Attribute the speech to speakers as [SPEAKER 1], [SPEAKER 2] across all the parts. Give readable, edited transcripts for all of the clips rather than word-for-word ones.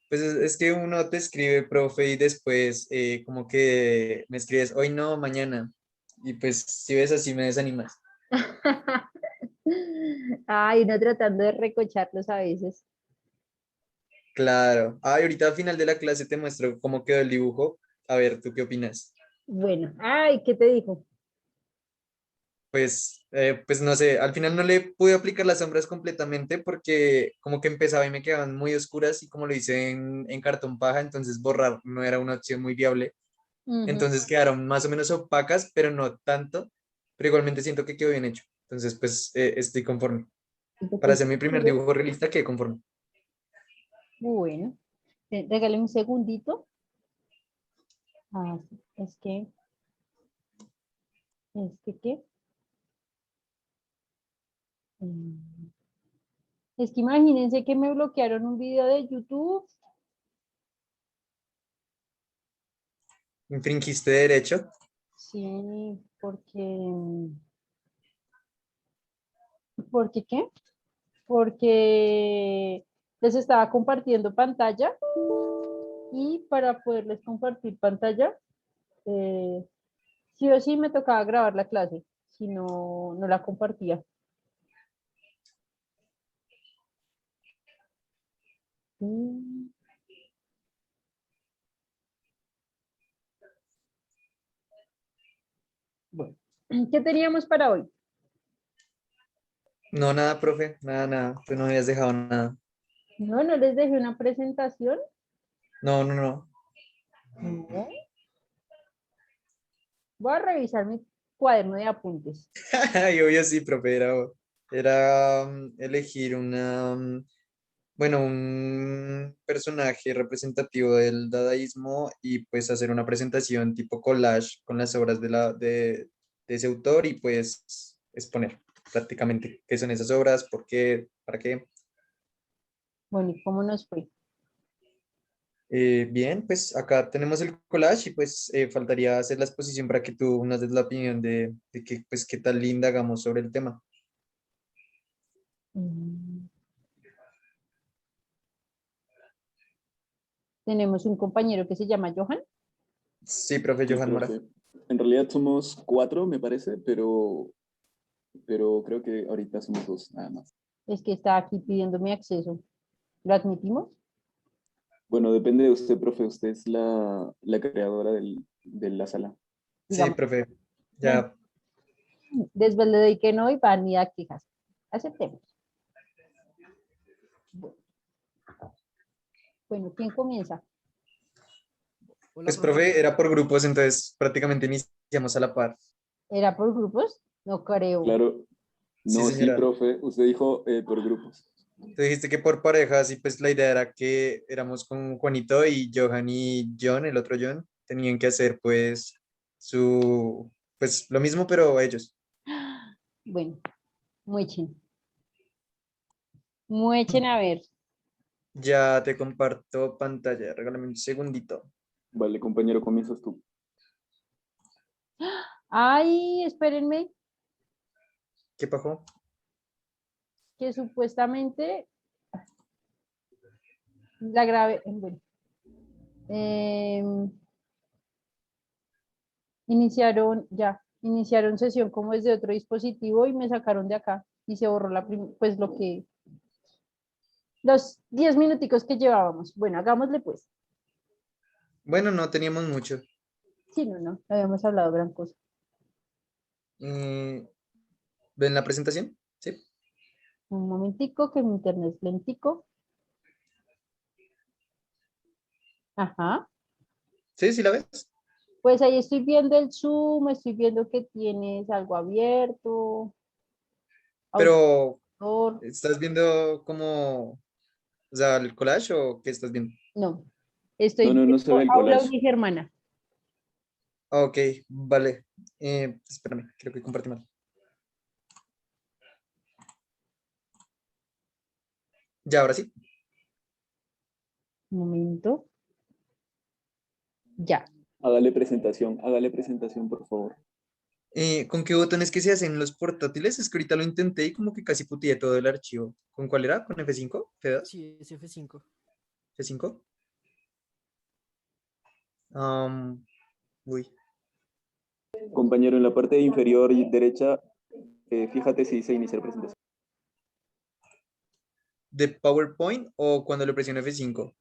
[SPEAKER 1] Pues es que uno te escribe, profe, y después como que me escribes hoy no, mañana. Y pues si ves así me desanimas.
[SPEAKER 2] Ay, uno tratando de recocharlos a veces.
[SPEAKER 1] Claro. Ah, y ahorita al final de la clase te muestro cómo quedó el dibujo. A ver, ¿tú qué opinas?
[SPEAKER 2] Bueno, ay, ¿qué te dijo?
[SPEAKER 1] Pues no sé, al final no le pude aplicar las sombras completamente porque como que empezaba y me quedaban muy oscuras y como lo hice en cartón paja, entonces borrar no era una opción muy viable.
[SPEAKER 2] Ujú.
[SPEAKER 1] Entonces quedaron más o menos opacas, pero no tanto, pero igualmente siento que quedó bien hecho. Entonces pues estoy conforme. Para
[SPEAKER 2] Pues,
[SPEAKER 1] hacer mi primer dibujo realista quedé conforme.
[SPEAKER 2] bueno, regálame un segundito. Ah, sí, ¿qué? Mm, Es que imagínense que me bloquearon un video de YouTube.
[SPEAKER 1] ¿Infringiste derecho?
[SPEAKER 2] Sí, ¿por qué qué? Porque les estaba compartiendo pantalla y para poderles compartir pantalla, eh, sí o sí me tocaba grabar la clase, si no, no la compartía. Mm, Bueno, ¿qué teníamos para hoy?
[SPEAKER 1] No, nada, profe, nada, nada. Tú no habías dejado nada.
[SPEAKER 2] No, no les dejé una presentación.
[SPEAKER 1] No, no, no.
[SPEAKER 2] No. Voy a revisar mi cuaderno de apuntes.
[SPEAKER 1] Y obvio sí, profe, era elegir bueno, un personaje representativo del dadaísmo y pues hacer una presentación tipo collage con las obras de ese autor y pues exponer prácticamente qué son esas obras, por qué, para qué.
[SPEAKER 2] Bueno, ¿y cómo nos fue?
[SPEAKER 1] Bien, pues acá tenemos el collage y pues faltaría hacer la exposición para que tú nos des la opinión de qué, pues, qué tal linda hagamos sobre el tema.
[SPEAKER 2] Mm, Tenemos un compañero que se llama Johan.
[SPEAKER 1] Sí, profe
[SPEAKER 3] Sí,
[SPEAKER 1] Johan Mora.
[SPEAKER 3] profe. En realidad somos cuatro, me parece, pero creo que ahorita somos dos, nada más.
[SPEAKER 2] Es que está aquí pidiendo mi acceso. ¿Lo admitimos?
[SPEAKER 3] Bueno, depende de usted, profe. Usted es la creadora de la sala.
[SPEAKER 1] Sí,
[SPEAKER 2] Digamos,
[SPEAKER 1] profe,
[SPEAKER 2] bueno,
[SPEAKER 1] ya.
[SPEAKER 2] después le doy que no y van a quejas. Aceptemos. Bueno, ¿quién comienza?
[SPEAKER 4] Hola,
[SPEAKER 1] Pues,
[SPEAKER 4] profe.
[SPEAKER 1] profe, era por grupos, entonces prácticamente iniciamos a la par.
[SPEAKER 2] ¿Era por grupos? No creo.
[SPEAKER 3] Claro,
[SPEAKER 1] Sí,
[SPEAKER 3] no, sí,
[SPEAKER 1] señora.
[SPEAKER 3] profe. Usted dijo por grupos.
[SPEAKER 1] Tú dijiste que por parejas y pues la idea era que éramos con Juanito y Johan y John, el otro John, tenían que hacer pues lo mismo, pero ellos.
[SPEAKER 2] Bueno, muechen. Muechen a ver.
[SPEAKER 1] Ya te comparto pantalla, regálame un segundito.
[SPEAKER 3] Vale, compañero, comienzas tú.
[SPEAKER 2] Ay, espérenme,
[SPEAKER 1] ¿Qué pasó?
[SPEAKER 2] que supuestamente la grabé. Bueno, em, iniciaron sesión como desde otro dispositivo y me sacaron de acá y se borró pues los 10 minuticos que llevábamos. Bueno, hagámosle pues.
[SPEAKER 1] Bueno, no teníamos mucho.
[SPEAKER 2] Sí, no, no habíamos hablado gran cosa.
[SPEAKER 1] Mm, ¿Ven la presentación? Sí.
[SPEAKER 2] Un momentico, que mi internet es lentico. Ajá.
[SPEAKER 1] Sí, sí la ves.
[SPEAKER 2] Pues ahí estoy viendo el Zoom, estoy viendo que tienes algo abierto,
[SPEAKER 1] Pero,
[SPEAKER 2] autor.
[SPEAKER 1] ¿estás viendo como, o sea, el collage o qué estás viendo?
[SPEAKER 2] No,
[SPEAKER 3] No,
[SPEAKER 2] estoy
[SPEAKER 3] no, no se ve
[SPEAKER 2] viendo
[SPEAKER 3] el
[SPEAKER 2] Aula
[SPEAKER 3] collage.
[SPEAKER 2] Unigermana.
[SPEAKER 1] Ok, vale. Espérame, creo que compartí mal. Ya, ahora sí.
[SPEAKER 2] Un momento. Ya.
[SPEAKER 3] Hágale presentación, por favor.
[SPEAKER 1] ¿Con qué botones que se hacen los portátiles? Es que ahorita lo intenté y como que casi puteé todo el archivo. ¿Con cuál era? ¿Con F5? ¿F2?
[SPEAKER 4] Sí, es F5.
[SPEAKER 1] ¿F5? Am, uy,
[SPEAKER 3] Compañero, en la parte inferior y derecha, fíjate si dice iniciar presentación.
[SPEAKER 1] ¿de PowerPoint o cuando le presiono F5?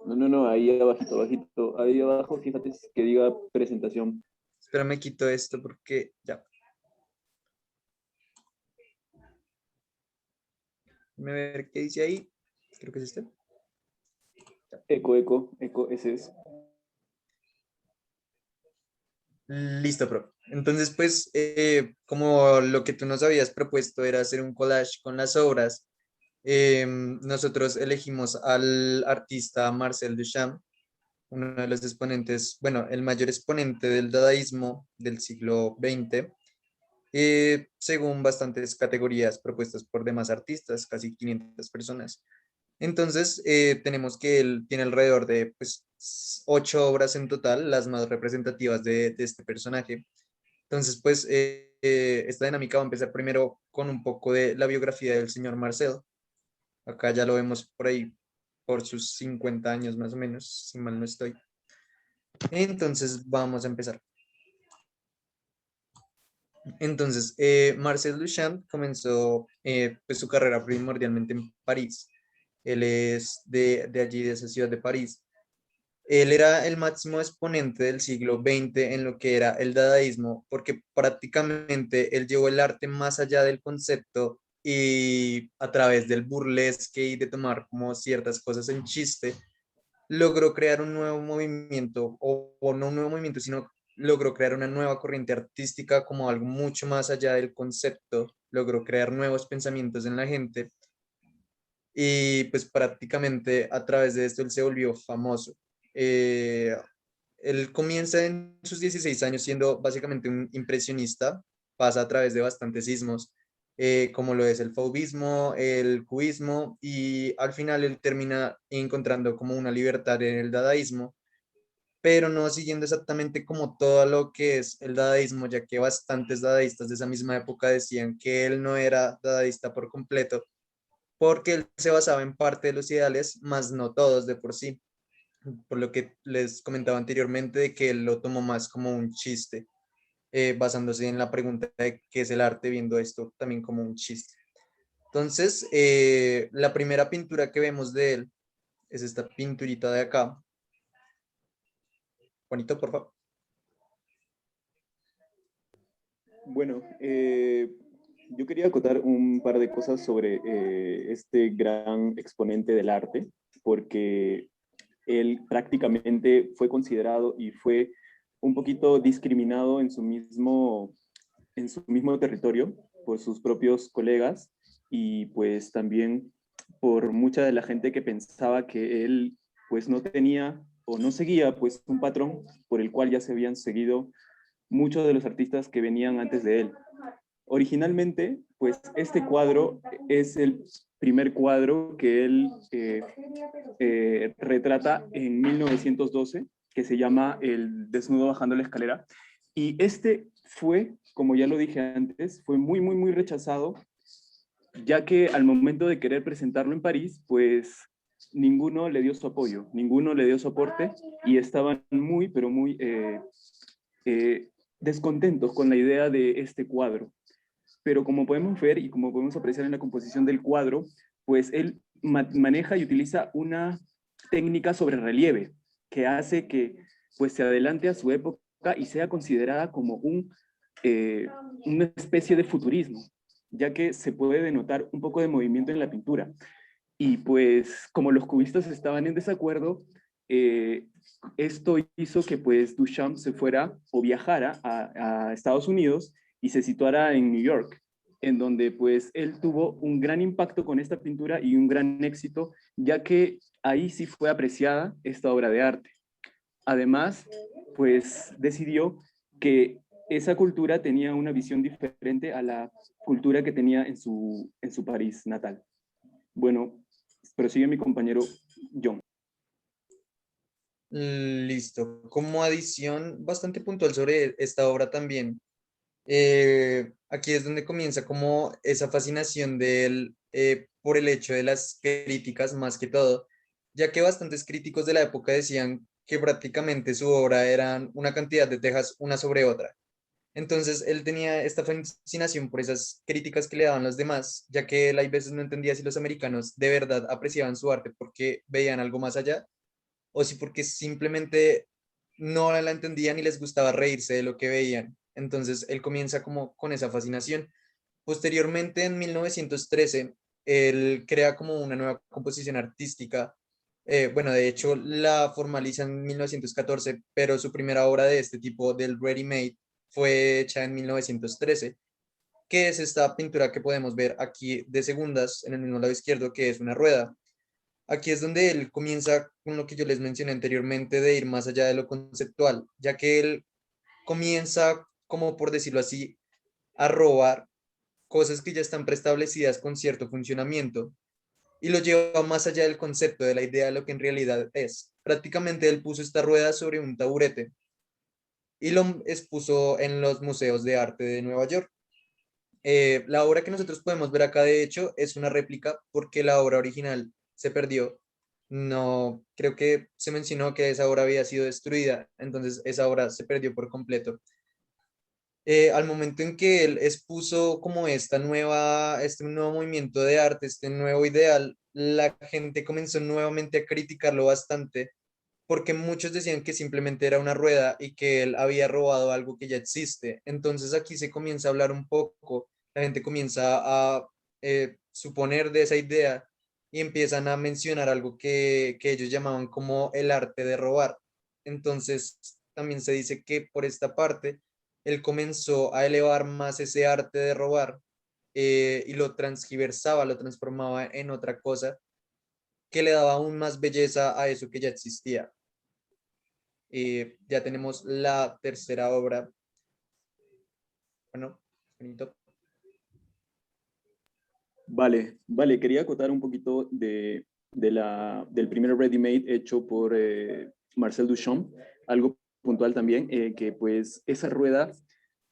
[SPEAKER 3] No, ahí abajito, abajito. Ahí abajo, fíjate que diga presentación.
[SPEAKER 1] Espera, me quito esto porque ya. Déjame ver qué dice ahí. Creo que es este.
[SPEAKER 3] Eco, ese es.
[SPEAKER 1] Listo, pro. Entonces, pues, como lo que tú nos habías propuesto era hacer un collage con las obras, nosotros elegimos al artista Marcel Duchamp, uno de los exponentes, bueno, el mayor exponente del dadaísmo del siglo XX, según bastantes categorías propuestas por demás artistas, casi 500 personas. Entonces, tenemos que él tiene alrededor de pues, 8 obras en total, las más representativas de este personaje. Entonces, pues, esta dinámica va a empezar primero con un poco de la biografía del señor Marcel. Acá ya lo vemos por ahí, por sus 50 años más o menos, si mal no estoy. Entonces, vamos a empezar. Entonces, Marcel Duchamp comenzó pues, su carrera primordialmente en París. Él es de allí, de esa ciudad de París. Él era el máximo exponente del siglo XX en lo que era el dadaísmo, porque prácticamente él llevó el arte más allá del concepto y a través del burlesque y de tomar como ciertas cosas en chiste, logró crear un nuevo movimiento, o no un nuevo movimiento, sino logró crear una nueva corriente artística como algo mucho más allá del concepto, logró crear nuevos pensamientos en la gente y pues prácticamente a través de esto él se volvió famoso. Eh, Él comienza en sus 16 años siendo básicamente un impresionista, pasa a través de bastantes sismos, como lo es el fauvismo, el cubismo, y al final él termina encontrando como una libertad en el dadaísmo, pero no siguiendo exactamente como todo lo que es el dadaísmo, ya que bastantes dadaístas de esa misma época decían que él no era dadaísta por completo, porque él se basaba en parte de los ideales, más no todos de por sí, por lo que les comentaba anteriormente de que él lo tomó más como un chiste, basándose en la pregunta de qué es el arte, viendo esto también como un chiste. Entonces, la primera pintura que vemos de él es esta pinturita de acá. Juanito, por favor.
[SPEAKER 3] Bueno, yo quería acotar un par de cosas sobre este gran exponente del arte, porque él prácticamente fue considerado y fue un poquito discriminado en su mismo territorio por sus propios colegas y pues también por mucha de la gente que pensaba que él pues no tenía o no seguía pues un patrón por el cual ya se habían seguido muchos de los artistas que venían antes de él. Originalmente, pues este cuadro es el primer cuadro que él retrata en 1912, que se llama El desnudo bajando la escalera. Y este fue, como ya lo dije antes, fue muy rechazado, ya que al momento de querer presentarlo en París, pues ninguno le dio su apoyo, ninguno le dio soporte y estaban muy, pero muy eh, descontentos con la idea de este cuadro. Pero como podemos ver y como podemos apreciar en la composición del cuadro, pues él maneja y utiliza una técnica sobre relieve que hace que pues se adelante a su época y sea considerada como una especie de futurismo, ya que se puede denotar un poco de movimiento en la pintura. Y pues como los cubistas estaban en desacuerdo, eh, esto hizo que pues Duchamp se fuera o viajara a Estados Unidos y se situara en New York, en donde pues él tuvo un gran impacto con esta pintura y un gran éxito, ya que ahí sí fue apreciada esta obra de arte. Además, pues decidió que esa cultura tenía una visión diferente a la cultura que tenía en su París natal. Bueno, prosigue mi compañero John.
[SPEAKER 1] Listo. Como adición bastante puntual sobre esta obra también, aquí es donde comienza como esa fascinación de él por el hecho de las críticas más que todo, ya que bastantes críticos de la época decían que prácticamente su obra eran una cantidad de tejas una sobre otra. Entonces él tenía esta fascinación por esas críticas que le daban los demás, ya que él hay veces no entendía si los americanos de verdad apreciaban su arte porque veían algo más allá o si porque simplemente no la entendían y les gustaba reírse de lo que veían. Entonces él comienza como con esa fascinación. Posteriormente, en 1913, él crea como una nueva composición artística. Bueno, de hecho, la formaliza en 1914, pero su primera obra de este tipo, del Ready Made, fue hecha en 1913, que es esta pintura que podemos ver aquí de segundas en el mismo lado izquierdo, que es una rueda. Aquí es donde él comienza con lo que yo les mencioné anteriormente de ir más allá de lo conceptual, ya que él comienza, como por decirlo así, a robar cosas que ya están preestablecidas con cierto funcionamiento y lo lleva más allá del concepto, de la idea de lo que en realidad es. Prácticamente él puso esta rueda sobre un taburete y lo expuso en los museos de arte de Nueva York. La obra que nosotros podemos ver acá, de hecho, es una réplica porque la obra original se perdió. No, creo que se mencionó que esa obra había sido destruida, entonces esa obra se perdió por completo. Al momento en que él expuso como este nuevo movimiento de arte, este nuevo ideal, la gente comenzó nuevamente a criticarlo bastante porque muchos decían que simplemente era una rueda y que él había robado algo que ya existe. Entonces aquí se comienza a hablar un poco, la gente comienza a suponer de esa idea y empiezan a mencionar algo que ellos llamaban como el arte de robar. Entonces también se dice que por esta parte él comenzó a elevar más ese arte de robar y lo transgiversaba, lo transformaba en otra cosa que le daba aún más belleza a eso que ya existía. Ya tenemos la tercera obra. Bueno, bonito.
[SPEAKER 3] Vale, vale, quería acotar un poquito del primer Ready Made hecho por Marcel Duchamp, algo puntual también, que pues esa rueda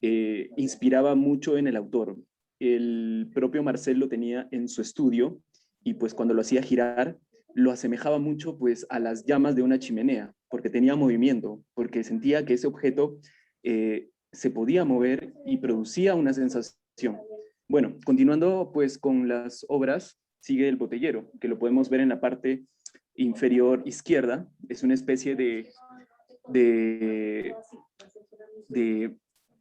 [SPEAKER 3] inspiraba mucho en el autor. El propio Marcel lo tenía en su estudio y pues cuando lo hacía girar lo asemejaba mucho pues a las llamas de una chimenea, porque tenía movimiento, porque sentía que ese objeto se podía mover y producía una sensación. Bueno, continuando pues con las obras, sigue el botellero, que lo podemos ver en la parte inferior izquierda. Es una especie de, de,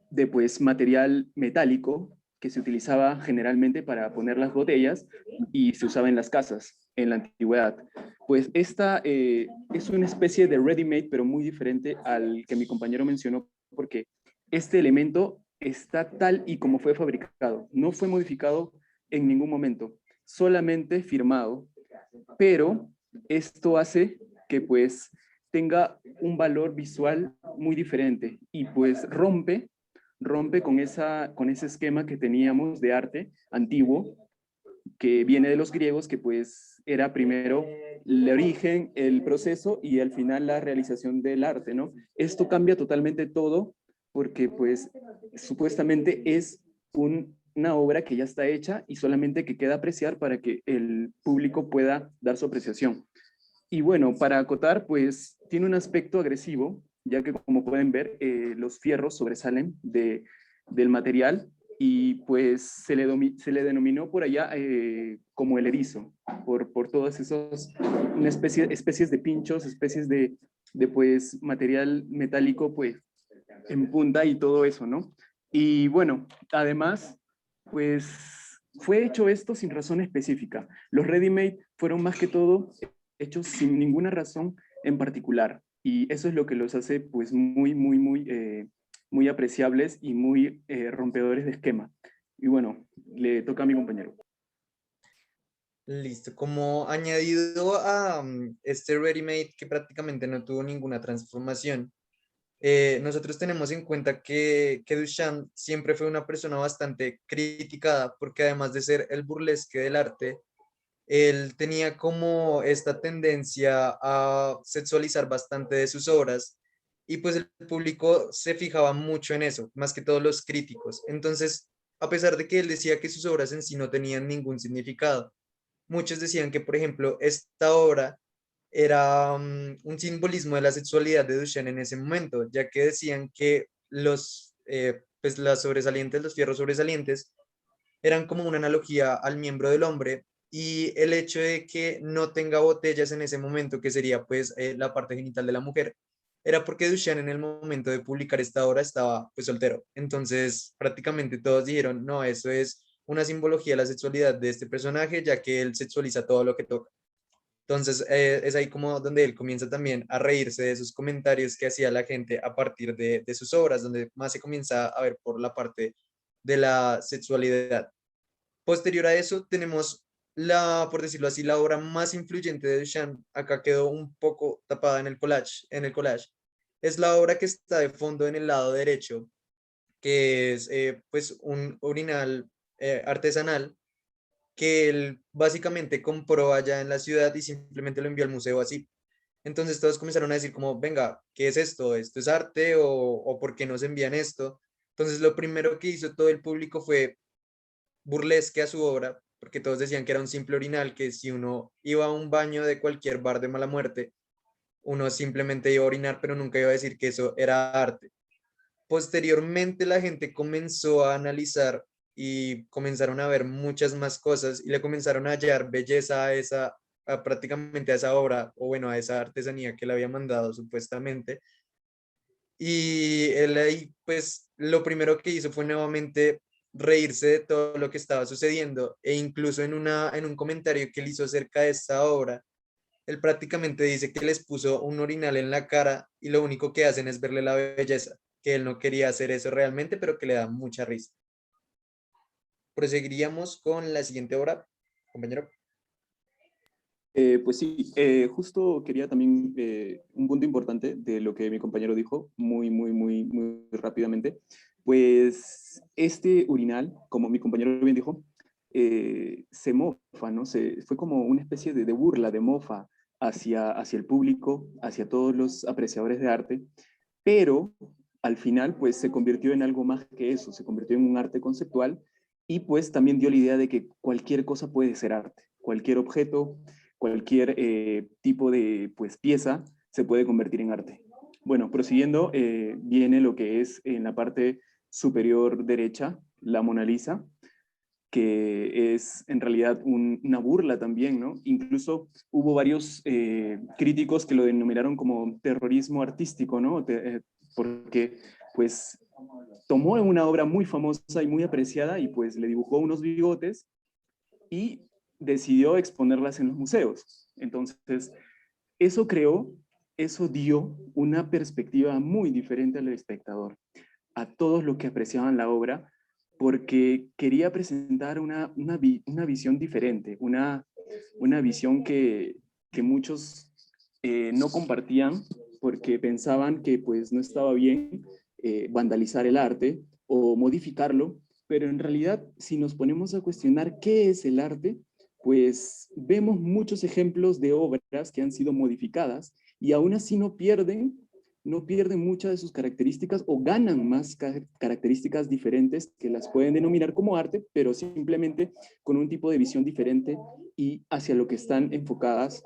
[SPEAKER 3] de pues material metálico que se utilizaba generalmente para poner las botellas y se usaba en las casas en la antigüedad. Pues esta es una especie de ready-made, pero muy diferente al que mi compañero mencionó, porque este elemento está tal y como fue fabricado, no fue modificado en ningún momento, solamente firmado, pero esto hace que pues tenga un valor visual muy diferente y pues rompe con ese esquema que teníamos de arte antiguo, que viene de los griegos, que pues era primero el origen, el proceso y al final la realización del arte, ¿no? Esto cambia totalmente todo porque pues supuestamente es una obra que ya está hecha y solamente que queda apreciar para que el público pueda dar su apreciación. Y bueno, para acotar, pues tiene un aspecto agresivo, ya que como pueden ver, los fierros sobresalen del material y pues se le denominó por allá como el erizo, por todas esas una especies de pinchos, especies de pues material metálico pues en punta y todo eso, ¿no? Y bueno, además, pues fue hecho esto sin razón específica. Los ready-made fueron más que todo hechos sin ninguna razón en particular. Y eso es lo que los hace pues muy apreciables y muy rompedores de esquema. Y bueno, le toca a mi compañero.
[SPEAKER 1] Listo. Como añadido a este Ready Made que prácticamente no tuvo ninguna transformación, nosotros tenemos en cuenta que Duchamp siempre fue una persona bastante criticada porque además de ser el burlesque del arte, él tenía como esta tendencia a sexualizar bastante de sus obras y pues el público se fijaba mucho en eso, más que todos los críticos. Entonces, a pesar de que él decía que sus obras en sí no tenían ningún significado, muchos decían que, por ejemplo, esta obra era un simbolismo de la sexualidad de Duchamp en ese momento, ya que decían que pues las sobresalientes, los fierros sobresalientes, eran como una analogía al miembro del hombre y el hecho de que no tenga botellas en ese momento, que sería pues la parte genital de la mujer, era porque Duchamp en el momento de publicar esta obra estaba pues soltero. Entonces prácticamente todos dijeron, no, eso es una simbología de la sexualidad de este personaje, ya que él sexualiza todo lo que toca. Entonces es ahí como donde él comienza también a reírse de esos comentarios que hacía la gente a partir de sus obras, donde más se comienza a ver por la parte de la sexualidad. Posterior a eso tenemos por decirlo así, la obra más influyente de Duchamp. Acá quedó un poco tapada en el collage. Es la obra que está de fondo en el lado derecho, que es pues un urinal artesanal que él básicamente compró allá en la ciudad y simplemente lo envió al museo así. Entonces todos comenzaron a decir como, venga, ¿qué es esto? ¿Esto es arte o por qué nos envían esto? Entonces lo primero que hizo todo el público fue burlesque a su obra, porque todos decían que era un simple orinal, que si uno iba a un baño de cualquier bar de mala muerte, uno simplemente iba a orinar, pero nunca iba a decir que eso era arte. Posteriormente la gente comenzó a analizar y comenzaron a ver muchas más cosas y le comenzaron a hallar belleza prácticamente a esa obra, o bueno, a esa artesanía que le había mandado supuestamente. Y él ahí, pues, lo primero que hizo fue nuevamente reírse de todo lo que estaba sucediendo e incluso en un comentario que él hizo acerca de esta obra, él prácticamente dice que les puso un orinal en la cara y lo único que hacen es verle la belleza, que él no quería hacer eso realmente, pero que le da mucha risa. Proseguiríamos con la siguiente obra, compañero.
[SPEAKER 3] Pues sí, justo quería también un punto importante de lo que mi compañero dijo, muy rápidamente. Pues este urinal, como mi compañero bien dijo, se mofa, ¿no? Fue como una especie de burla, de mofa hacia el público, hacia todos los apreciadores de arte, pero al final pues se convirtió en algo más que eso, se convirtió en un arte conceptual y pues también dio la idea de que cualquier cosa puede ser arte, cualquier objeto, cualquier tipo de pues, pieza se puede convertir en arte. Bueno, prosiguiendo, viene lo que es en la parte superior derecha, la Mona Lisa, que es en realidad una burla también, ¿no? Incluso hubo varios críticos que lo denominaron como terrorismo artístico, ¿no? Porque pues tomó una obra muy famosa y muy apreciada y pues le dibujó unos bigotes y decidió exponerlas en los museos. Entonces, eso creó, eso dio una perspectiva muy diferente al espectador, a todos los que apreciaban la obra, porque quería presentar una visión diferente, una visión que muchos no compartían porque pensaban que pues no estaba bien vandalizar el arte o modificarlo, pero en realidad si nos ponemos a cuestionar qué es el arte, pues vemos muchos ejemplos de obras que han sido modificadas y aún así no pierden muchas de sus características o ganan más características diferentes que las pueden denominar como arte, pero simplemente con un tipo de visión diferente y hacia lo que están enfocadas,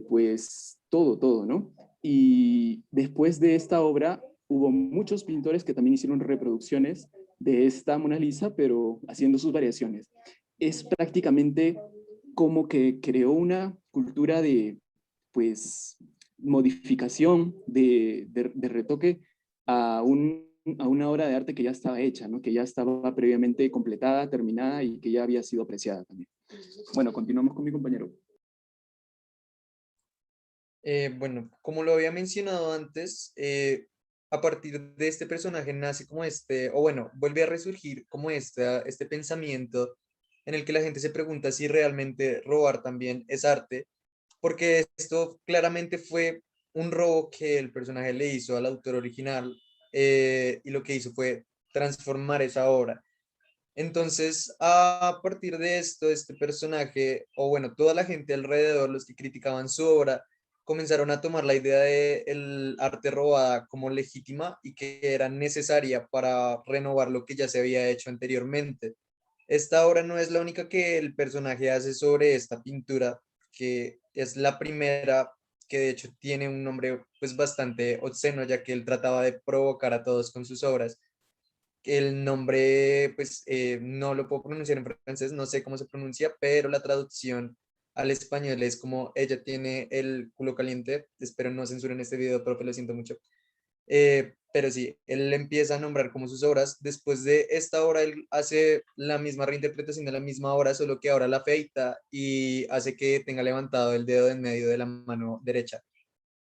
[SPEAKER 3] pues todo, ¿no? Y después de esta obra hubo muchos pintores que también hicieron reproducciones de esta Mona Lisa, pero haciendo sus variaciones. Es prácticamente como que creó una cultura de, pues, modificación, de retoque a una obra de arte que ya estaba hecha, ¿no? Que ya estaba previamente completada, terminada y que ya había sido apreciada también. Bueno, continuamos con mi compañero.
[SPEAKER 1] Bueno, como lo había mencionado antes, a partir de este personaje nace como o bueno, vuelve a resurgir como este pensamiento en el que la gente se pregunta si realmente robar también es arte, porque esto claramente fue un robo que el personaje le hizo al autor original, y lo que hizo fue transformar esa obra. Entonces, a partir de esto, este personaje, o bueno, toda la gente alrededor, los que criticaban su obra, comenzaron a tomar la idea de el arte robada como legítima y que era necesaria para renovar lo que ya se había hecho anteriormente. Esta obra no es la única que el personaje hace sobre esta pintura, que es la primera que de hecho tiene un nombre pues bastante obsceno, ya que él trataba de provocar a todos con sus obras. El nombre, pues no lo puedo pronunciar en francés, no sé cómo se pronuncia, pero la traducción al español es como ella tiene el culo caliente. Espero no censuren este video, pero lo siento mucho. Pero sí, él empieza a nombrar como sus obras. Después de esta obra, él hace la misma reinterpretación de la misma obra, solo que ahora la afeita y hace que tenga levantado el dedo en medio de la mano derecha.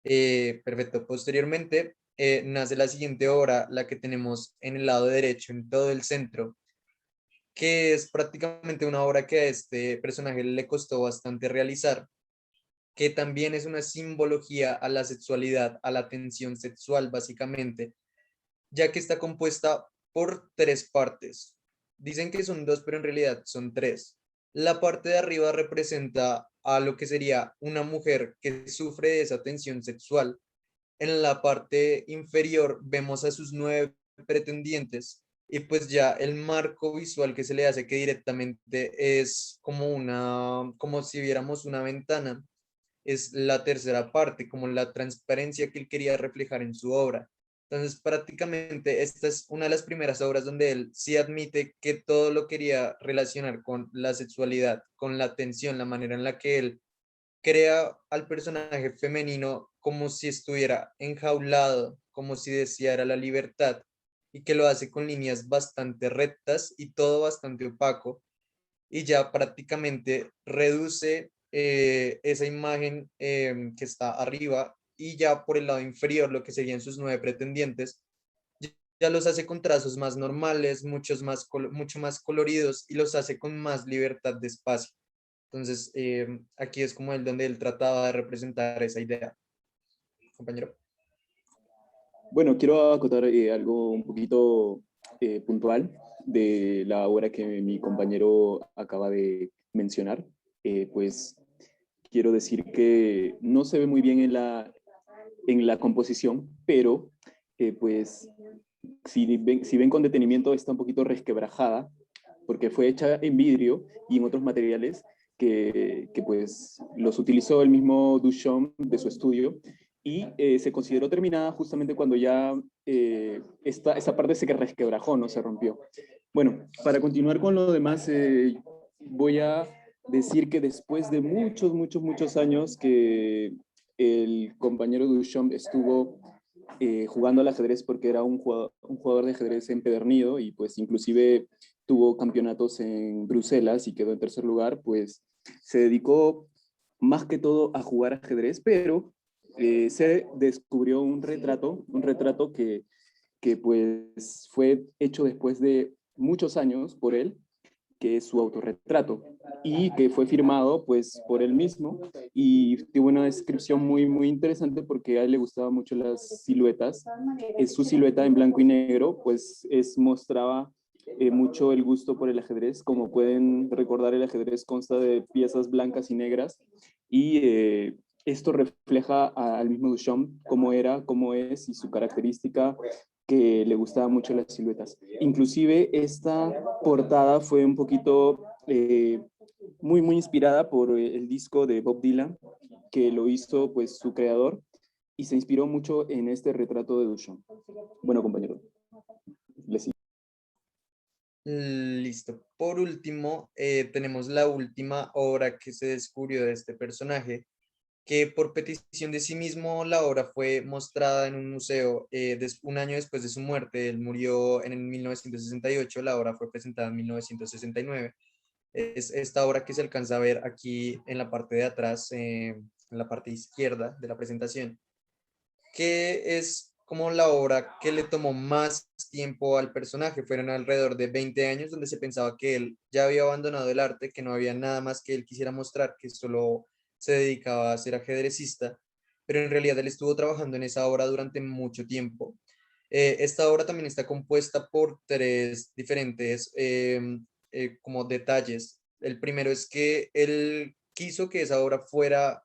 [SPEAKER 1] Perfecto. Posteriormente, nace la siguiente obra, la que tenemos en el lado derecho, en todo el centro, que es prácticamente una obra que a este personaje le costó bastante realizar, que también es una simbología a la sexualidad, a la tensión sexual, básicamente, ya que está compuesta por tres partes. Dicen que son dos, pero en realidad son tres. La parte de arriba representa a lo que sería una mujer que sufre de esa tensión sexual. En la parte inferior vemos a sus nueve pretendientes y pues ya el marco visual que se le hace que directamente es como como si viéramos una ventana, es la tercera parte, como la transparencia que él quería reflejar en su obra. Entonces, prácticamente esta es una de las primeras obras donde él sí admite que todo lo quería relacionar con la sexualidad, con la tensión, la manera en la que él crea al personaje femenino como si estuviera enjaulado, como si deseara la libertad, y que lo hace con líneas bastante rectas y todo bastante opaco, y ya prácticamente reduce esa imagen que está arriba, y ya por el lado inferior, lo que serían sus nueve pretendientes, ya los hace con trazos más normales, mucho más coloridos, y los hace con más libertad de espacio. Entonces, aquí es como el donde él trataba de representar esa idea, compañero.
[SPEAKER 3] Bueno, quiero acotar algo un poquito puntual de la obra que mi compañero acaba de mencionar. Pues quiero decir que no se ve muy bien en la composición, pero pues si ven con detenimiento está un poquito resquebrajada porque fue hecha en vidrio y en otros materiales que pues los utilizó el mismo Duchamp de su estudio y se consideró terminada justamente cuando ya esa parte se que resquebrajó, no se rompió. Bueno, para continuar con lo demás, voy a decir que después de muchos años que el compañero Duchamp estuvo jugando al ajedrez porque era un jugador de ajedrez empedernido y pues inclusive tuvo campeonatos en Bruselas y quedó en tercer lugar, pues se dedicó más que todo a jugar ajedrez, pero se descubrió un retrato que pues fue hecho después de muchos años por él, que es su autorretrato y que fue firmado pues por él mismo y tuvo una descripción muy interesante porque a él le gustaban mucho las siluetas. Es su silueta en blanco y negro pues mostraba mucho el gusto por el ajedrez. Como pueden recordar, el ajedrez consta de piezas blancas y negras y esto refleja al mismo Duchamp cómo era, cómo es y su característica que le gustaban mucho las siluetas. Inclusive esta portada fue un poquito muy inspirada por el disco de Bob Dylan, que lo hizo pues su creador y se inspiró mucho en este retrato de Duchamp. Bueno, compañero, les sigo.
[SPEAKER 1] Listo. Por último, tenemos la última obra que se descubrió de este personaje, que por petición de sí mismo la obra fue mostrada en un museo un año después de su muerte. Él murió en el 1968, la obra fue presentada en 1969. Es esta obra que se alcanza a ver aquí en la parte de atrás, en la parte izquierda de la presentación, que es como la obra que le tomó más tiempo al personaje. Fueron alrededor de 20 años donde se pensaba que él ya había abandonado el arte, que no había nada más que él quisiera mostrar, que solo se dedicaba a ser ajedrecista, pero en realidad él estuvo trabajando en esa obra durante mucho tiempo. Esta obra también está compuesta por tres diferentes como detalles. El primero es que él quiso que esa obra fuera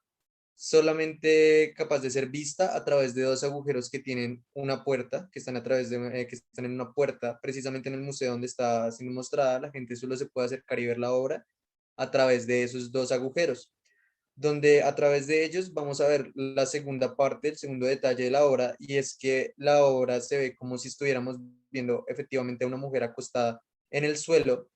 [SPEAKER 1] solamente capaz de ser vista a través de dos agujeros que tienen una puerta, que están que están en una puerta precisamente en el museo donde está siendo mostrada. La gente solo se puede acercar y ver la obra a través de esos dos agujeros. donde a través de ellos vamos a ver la segunda parte, el segundo detalle de la obra, y es que la obra se ve como si estuviéramos viendo efectivamente a una mujer acostada en el suelo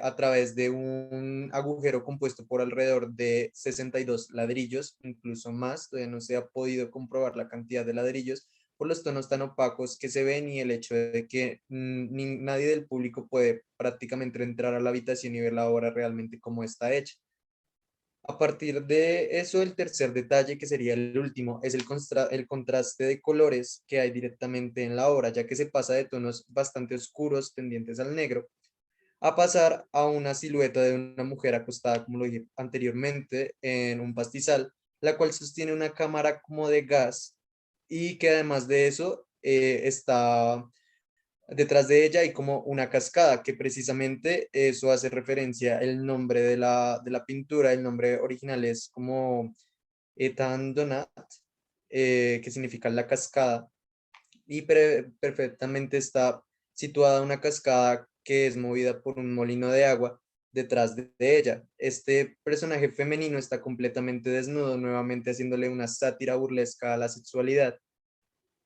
[SPEAKER 1] a través de un agujero compuesto por alrededor de 62 ladrillos, incluso más, todavía no se ha podido comprobar la cantidad de ladrillos por los tonos tan opacos que se ven y el hecho de que nadie del público puede prácticamente entrar a la habitación y ver la obra realmente como está hecha. A partir de eso, el tercer detalle, que sería el último, es el contraste de colores que hay directamente en la obra, ya que se pasa de tonos bastante oscuros tendientes al negro a pasar a una silueta de una mujer acostada, como lo dije anteriormente, en un pastizal, la cual sostiene una cámara como de gas y que además de eso está detrás de ella hay como una cascada, que precisamente eso hace referencia, el nombre de la pintura, el nombre original es como Etan Donat, que significa la cascada, y perfectamente está situada una cascada que es movida por un molino de agua detrás de ella. Este personaje femenino está completamente desnudo, nuevamente haciéndole una sátira burlesca a la sexualidad.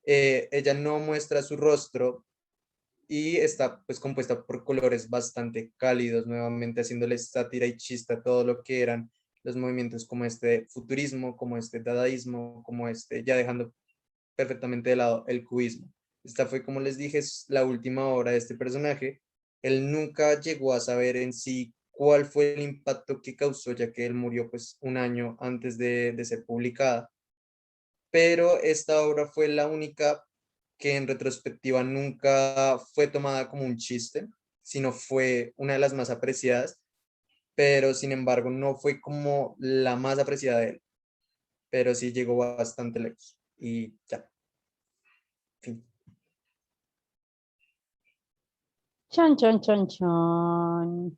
[SPEAKER 1] Ella no muestra su rostro y está pues compuesta por colores bastante cálidos, nuevamente haciéndole sátira y chiste a todo lo que eran los movimientos como este futurismo, como este dadaísmo, como este, ya dejando perfectamente de lado el cubismo. Esta fue, como les dije, es la última obra de este personaje. Él nunca llegó a saber en sí cuál fue el impacto que causó, ya que él murió pues un año antes de ser publicada. Pero esta obra fue la única que en retrospectiva nunca fue tomada como un chiste, sino fue una de las más apreciadas, pero sin embargo no fue como la más apreciada de él, pero sí llegó bastante lejos. Y ya, fin.
[SPEAKER 2] Chan, chan, chan, chan.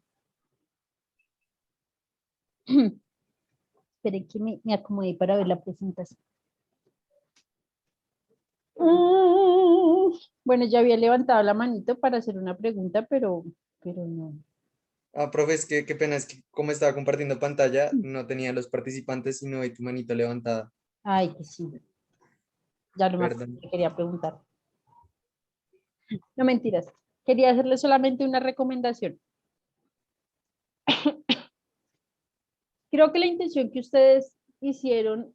[SPEAKER 2] Esperen que me acomodé para ver la presentación. Bueno, ya había levantado la manito para hacer una pregunta, pero no.
[SPEAKER 1] Ah, profe, es que qué pena, es que como estaba compartiendo pantalla, no tenía los participantes, sino de tu manito levantada.
[SPEAKER 2] Ay, que sí, ya no me acuerdo
[SPEAKER 1] Perdón.
[SPEAKER 2] que quería preguntar. No mentiras. Quería hacerle solamente una recomendación. Creo que la intención que ustedes hicieron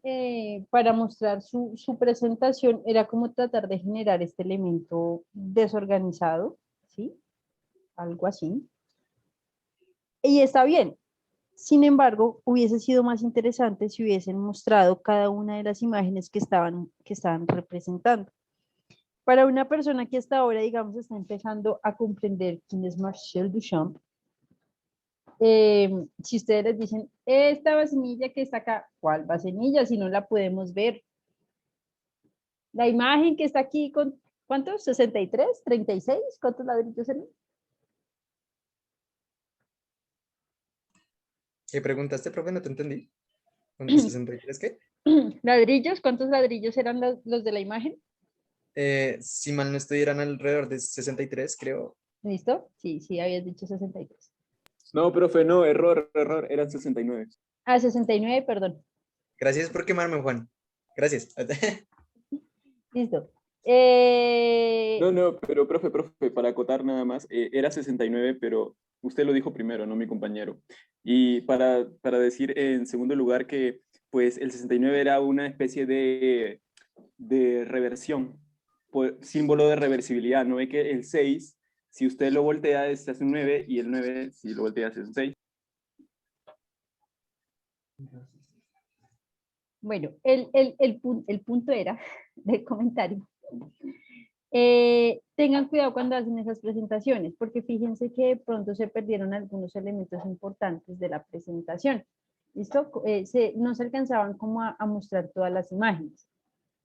[SPEAKER 2] para mostrar su presentación era como tratar de generar este elemento desorganizado, ¿sí? Algo así. Y está bien. Sin embargo, hubiese sido más interesante si hubiesen mostrado cada una de las imágenes que estaban representando. Para una persona que hasta ahora, digamos, está empezando a comprender quién es Marcel Duchamp, si ustedes les dicen, esta vacinilla que está acá, ¿cuál vacinilla? Si no la podemos ver. La imagen que está aquí con, ¿cuántos? ¿63? ¿36? ¿Cuántos ladrillos eran?
[SPEAKER 1] ¿Qué preguntaste, profe? No te entendí. ¿Cuántos 63 qué?
[SPEAKER 2] ¿Ladrillos? ¿Cuántos ladrillos eran los de la imagen?
[SPEAKER 1] Si mal no estoy, eran alrededor de 63, creo.
[SPEAKER 2] ¿Listo? Sí, sí, habías dicho 63.
[SPEAKER 3] No, profe, no, error, error, eran 69.
[SPEAKER 2] Ah, 69, perdón.
[SPEAKER 1] Gracias por quemarme, Juan. Gracias.
[SPEAKER 2] Listo.
[SPEAKER 3] No, no, pero profe, para acotar nada más, era 69, pero usted lo dijo primero, no mi compañero. Y para decir en segundo lugar que pues el 69 era una especie de reversión, símbolo de reversibilidad, ¿no ve que el 6, si usted lo voltea, se hace un 9 y el 9, si lo voltea, se hace un 6?
[SPEAKER 2] Bueno, el punto era del comentario. Tengan cuidado cuando hacen esas presentaciones, porque fíjense que de pronto se perdieron algunos elementos importantes de la presentación. ¿Listo? No se alcanzaban como a mostrar todas las imágenes.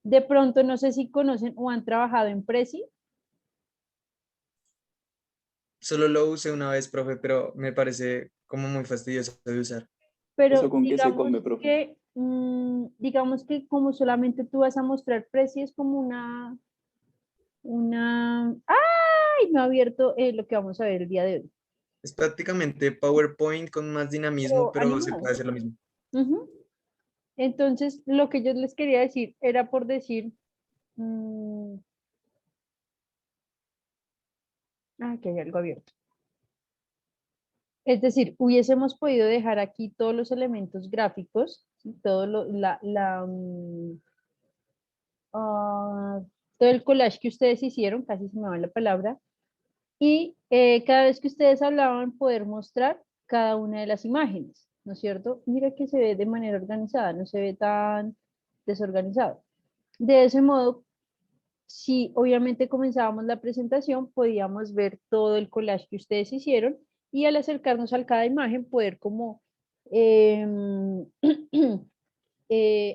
[SPEAKER 2] De pronto, no sé si conocen o han trabajado en Prezi.
[SPEAKER 1] Solo lo usé una vez, profe, pero me parece como muy fastidioso de usar.
[SPEAKER 3] ¿Eso
[SPEAKER 2] Pero
[SPEAKER 3] con qué se come, profe?
[SPEAKER 2] digamos que como solamente tú vas a mostrar Prezi, es como ¡ay! No ha abierto lo que vamos a ver el día de hoy.
[SPEAKER 1] Es prácticamente PowerPoint con más dinamismo,
[SPEAKER 2] Pero
[SPEAKER 1] pero se
[SPEAKER 2] animado.
[SPEAKER 1] puede hacer lo mismo.
[SPEAKER 2] Ujú. Entonces, lo que yo les quería decir era por decir, que hay algo abierto. Es decir, hubiésemos podido dejar aquí todos los elementos gráficos, ¿sí? Ah, todo el collage que ustedes hicieron, casi se me va la palabra, y cada vez que ustedes hablaban, poder mostrar cada una de las imágenes, ¿no es cierto? Mira que se ve de manera organizada, no se ve tan desorganizado. De ese modo, si obviamente comenzábamos la presentación, podíamos ver todo el collage que ustedes hicieron y al acercarnos a cada imagen poder como em,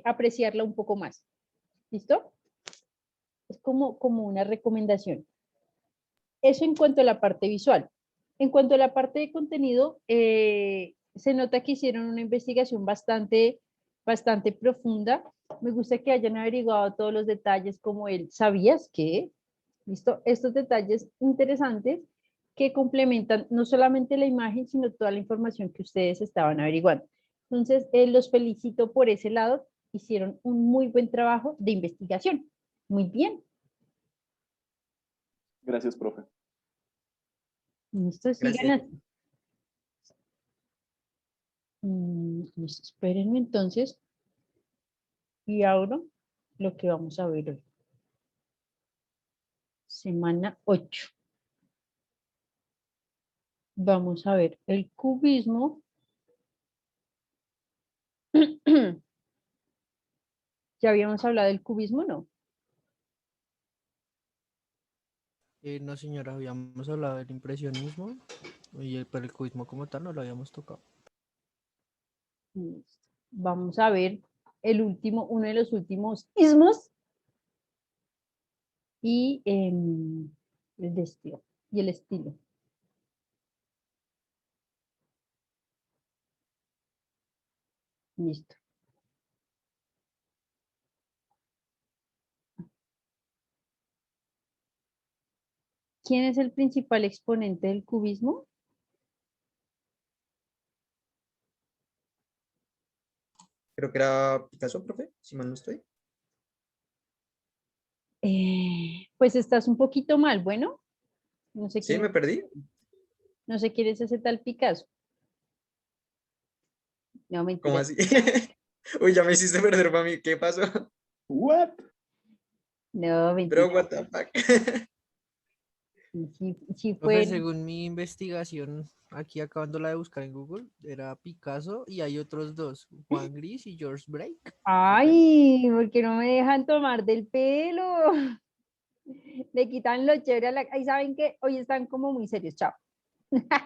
[SPEAKER 2] apreciarla un poco más. ¿Listo? Es como una recomendación. Eso en cuanto a la parte visual. En cuanto a la parte de contenido, se nota que hicieron una investigación bastante profunda. Me gusta que hayan averiguado todos los detalles como el ¿sabías qué? ¿Listo? Estos detalles interesantes que complementan no solamente la imagen, sino toda la información que ustedes estaban averiguando. Entonces, los felicito por ese lado. Hicieron un muy buen trabajo de investigación. Muy bien.
[SPEAKER 3] Gracias, profe.
[SPEAKER 2] Listo, sigan
[SPEAKER 1] Gracias.
[SPEAKER 2] así. Listo, espérenme entonces y abro lo que vamos a ver hoy. Semana 8. Vamos a ver el cubismo. Ya habíamos hablado del cubismo, ¿no?
[SPEAKER 4] No, señora, habíamos hablado del impresionismo pero el cubismo como tal no lo habíamos tocado.
[SPEAKER 2] Listo. Vamos a ver uno de los últimos ismos y el estilo. Y el estilo. Listo. ¿Quién es el principal exponente del cubismo?
[SPEAKER 1] Creo que era Picasso, profe, si mal no estoy.
[SPEAKER 2] Pues estás un poquito mal. Bueno, no sé
[SPEAKER 1] Sí,
[SPEAKER 2] quién es,
[SPEAKER 1] me perdí.
[SPEAKER 2] no sé quién es ese tal Picasso. No,
[SPEAKER 1] ¿Cómo
[SPEAKER 2] mentira.
[SPEAKER 1] así? Uy, ya me hiciste perder para mí. ¿Qué pasó?
[SPEAKER 3] What?
[SPEAKER 2] No,
[SPEAKER 1] Bro,
[SPEAKER 2] mentira.
[SPEAKER 1] what the fuck?
[SPEAKER 2] Sí
[SPEAKER 4] Profe,
[SPEAKER 2] fue.
[SPEAKER 4] según mi investigación, aquí acabándola de buscar en Google, era Picasso y hay otros dos, Juan Gris y George Braque.
[SPEAKER 2] Ay, porque no me dejan tomar del pelo. Le quitan lo chévere a la. Ay, ¿saben qué? Hoy están como muy serios. Chao.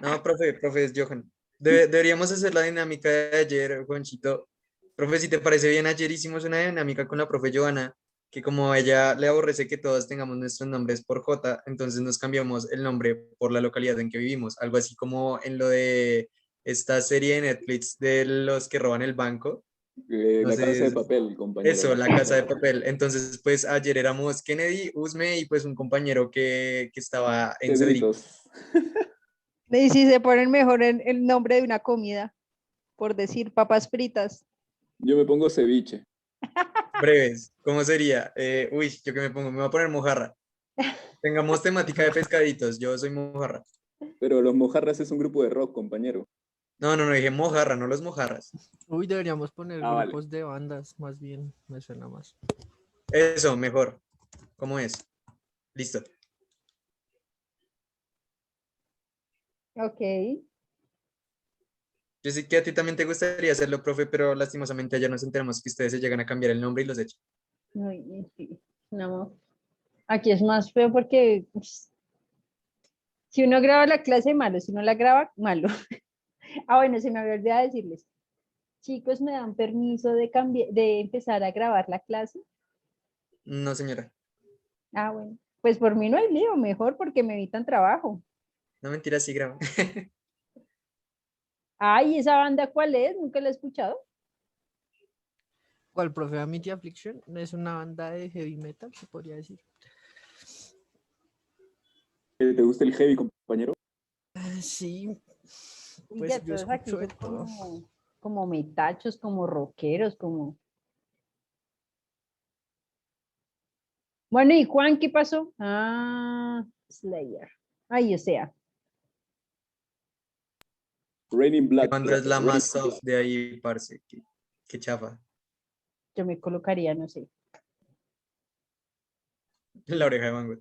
[SPEAKER 1] No, profe, es Johan. Deberíamos hacer la dinámica de ayer, Juanchito. Profe, si te parece bien, ayer hicimos una dinámica con la profe Johanna, que como a ella le aborrece que todos tengamos nuestros nombres por J, entonces nos cambiamos el nombre por la localidad en que vivimos. Algo así como en lo de esta serie de Netflix de los que roban el banco. No
[SPEAKER 3] La casa
[SPEAKER 1] sé,
[SPEAKER 3] de papel, compañero,
[SPEAKER 1] eso,
[SPEAKER 3] la
[SPEAKER 1] la
[SPEAKER 3] casa
[SPEAKER 1] casa
[SPEAKER 3] de
[SPEAKER 1] de
[SPEAKER 3] papel.
[SPEAKER 1] papel. Entonces, pues ayer éramos Kennedy, Usme y pues un compañero que estaba en Cedric.
[SPEAKER 3] Cedritos.
[SPEAKER 2] Y si se ponen mejor en el nombre de una comida, por decir papas fritas.
[SPEAKER 3] Yo me pongo ceviche,
[SPEAKER 1] Breves, ¿cómo sería? Uy, ¿yo qué me pongo? Me voy a poner mojarra. Tengamos temática de pescaditos, yo soy mojarra.
[SPEAKER 3] pero los mojarras es un grupo de rock, compañero.
[SPEAKER 1] No, dije mojarra, no los mojarras.
[SPEAKER 4] Uy, deberíamos poner
[SPEAKER 3] Ah, vale.
[SPEAKER 4] grupos de bandas, más bien, me suena más.
[SPEAKER 1] Eso, mejor. ¿Cómo es? Listo.
[SPEAKER 2] Ok.
[SPEAKER 1] Yo sé que a ti también te gustaría hacerlo, profe, pero lastimosamente ayer nos enteramos que ustedes se llegan a cambiar el nombre y los hechos.
[SPEAKER 2] Ay, sí. No. Aquí es más feo porque si uno graba la clase, malo. Si no la graba, malo. Bueno, se me había olvidado decirles. Chicos, ¿me dan permiso de empezar a grabar la clase?
[SPEAKER 1] No, señora.
[SPEAKER 2] Bueno. Pues por mí no hay lío, mejor porque me evitan trabajo.
[SPEAKER 1] No, mentira, sí graba.
[SPEAKER 2] Ay, ¿esa banda cuál es? Nunca la he escuchado.
[SPEAKER 4] ¿Cuál, profe? Amity Affliction es una banda de heavy metal, se podría decir.
[SPEAKER 3] ¿Te gusta el heavy, compañero?
[SPEAKER 4] Sí,
[SPEAKER 2] Y
[SPEAKER 4] pues
[SPEAKER 2] ya
[SPEAKER 4] yo
[SPEAKER 2] todos aquí
[SPEAKER 4] escucho de
[SPEAKER 2] son
[SPEAKER 4] todo.
[SPEAKER 2] como metachos, como rockeros, como Bueno, ¿y Juan qué pasó? Ah, Slayer. Ay, o sea,
[SPEAKER 3] Raining
[SPEAKER 1] Que
[SPEAKER 3] Blood,
[SPEAKER 1] cuando es
[SPEAKER 3] profe,
[SPEAKER 1] la
[SPEAKER 3] Raining
[SPEAKER 1] más soft
[SPEAKER 3] Blood.
[SPEAKER 1] de ahí, parce. Qué chafa.
[SPEAKER 2] yo me colocaría, no sé.
[SPEAKER 1] La oreja de mango.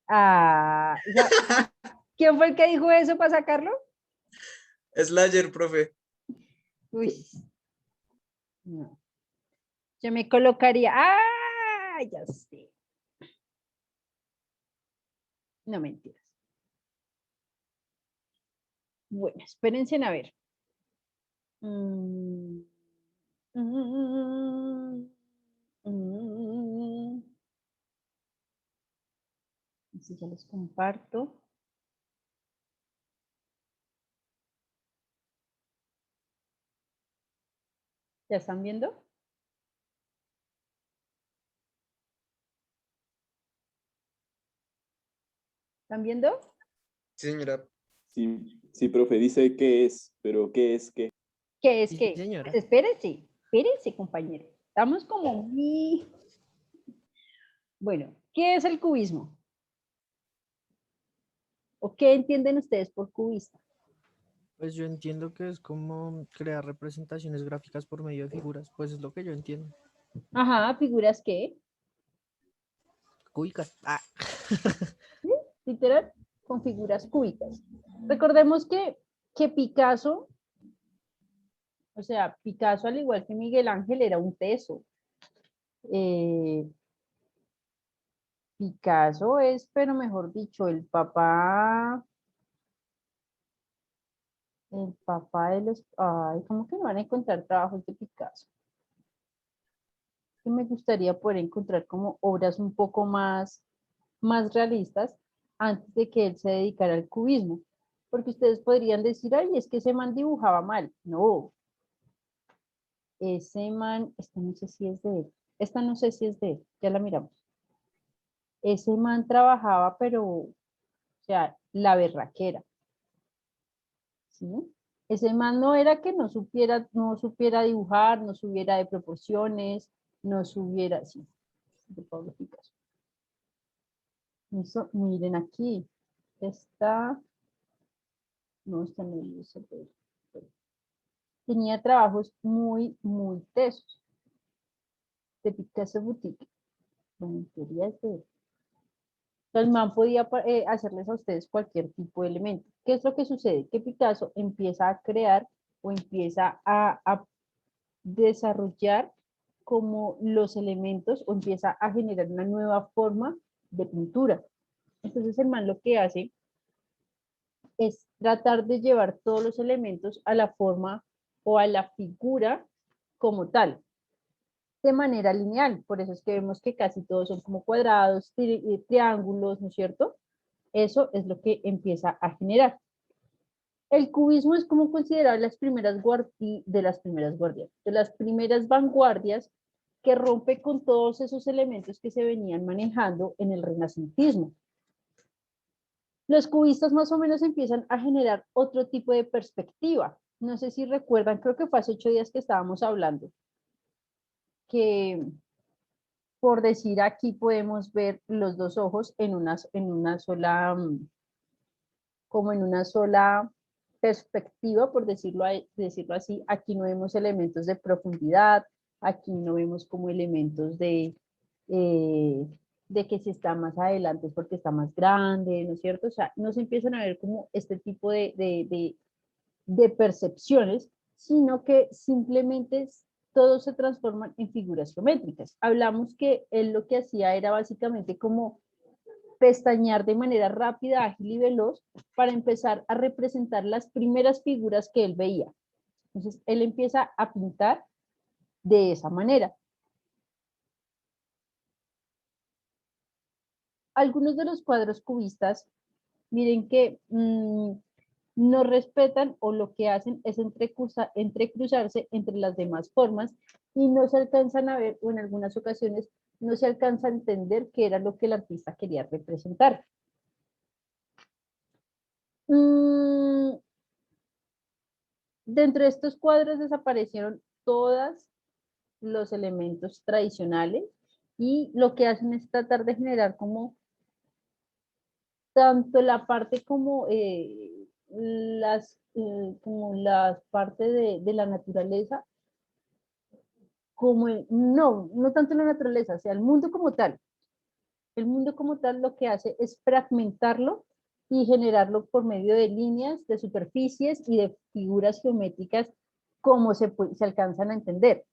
[SPEAKER 2] Ah, ¿quién fue el que dijo eso para sacarlo?
[SPEAKER 1] Slayer, profe.
[SPEAKER 2] Uy, no. Yo me colocaría. ¡Ah! Ya sé. No mentiras. Bueno, espérense a ver. Mm, mm, mm. Así ya les comparto. ¿Ya están viendo? ¿Están viendo?
[SPEAKER 1] Sí, señora.
[SPEAKER 3] Sí, sí, profe, dice qué es, pero ¿qué es qué?
[SPEAKER 2] ¿Qué es
[SPEAKER 4] Sí,
[SPEAKER 2] qué? Pues
[SPEAKER 4] señora.
[SPEAKER 2] espérense, espérense, compañero. Estamos como muy... Bueno, ¿qué es el cubismo? ¿O qué entienden ustedes por cubista?
[SPEAKER 4] Pues yo entiendo que es como crear representaciones gráficas por medio de figuras. Pues es lo que yo entiendo.
[SPEAKER 2] Ajá, ¿figuras qué?
[SPEAKER 4] Cúbicas. Ah.
[SPEAKER 2] ¿Sí? Literal, con figuras cúbicas. Recordemos que Picasso, o sea, Picasso al igual que Miguel Ángel era un teso. Eh, Picasso es, pero mejor dicho, el papá de los, ay, ¿cómo que no van a encontrar trabajos de Picasso? Que me gustaría poder encontrar como obras un poco más realistas antes de que él se dedicara al cubismo. Porque ustedes podrían decir, ay, es que ese man dibujaba mal. No, ese man, esta no sé si es de él, esta no sé si es de él, ya la miramos. Ese man trabajaba, pero, o sea, la berraquera, ¿sí? Ese man no era que no supiera dibujar, no supiera de proporciones, no supiera, sí, de Pablo Picasso. Eso, miren aquí, está, no, está en el tenía trabajos muy tesos, de Picasso Boutique. Bueno, en teoría es de él. El man podía hacerles a ustedes cualquier tipo de elemento. ¿Qué es lo que sucede? Que Picasso empieza a crear o empieza a desarrollar como los elementos o empieza a generar una nueva forma de pintura. Entonces el man lo que hace es tratar de llevar todos los elementos a la forma o a la figura como tal, de manera lineal. Por eso es que vemos que casi todos son como cuadrados, triángulos, ¿no es cierto? Eso es lo que empieza a generar. El cubismo es como considerar de las primeras vanguardias que rompe con todos esos elementos que se venían manejando en el renacentismo. Los cubistas más o menos empiezan a generar otro tipo de perspectiva. No sé si recuerdan, creo que fue hace 8 días que estábamos hablando, que por decir aquí podemos ver los dos ojos en una sola, como en una sola perspectiva, por decirlo así. Aquí no vemos elementos de profundidad, aquí no vemos como elementos eh, de que si está más adelante es porque está más grande, ¿no es cierto? O sea, no se empiezan a ver como este tipo de percepciones, sino que simplemente todos se transforman en figuras geométricas. Hablamos que él lo que hacía era básicamente como pestañear de manera rápida, ágil y veloz para empezar a representar las primeras figuras que él veía. Entonces, él empieza a pintar de esa manera. Algunos de los cuadros cubistas, miren que no respetan o lo que hacen es entrecruzarse entre las demás formas y no se alcanzan a ver, o en algunas ocasiones no se alcanza a entender qué era lo que el artista quería representar. Dentro de estos cuadros desaparecieron todos los elementos tradicionales y lo que hacen es tratar de generar como tanto la parte como las partes de la naturaleza, como no tanto la naturaleza, o sea, el mundo como tal. El mundo como tal lo que hace es fragmentarlo y generarlo por medio de líneas, de superficies y de figuras geométricas como se alcanzan a entender.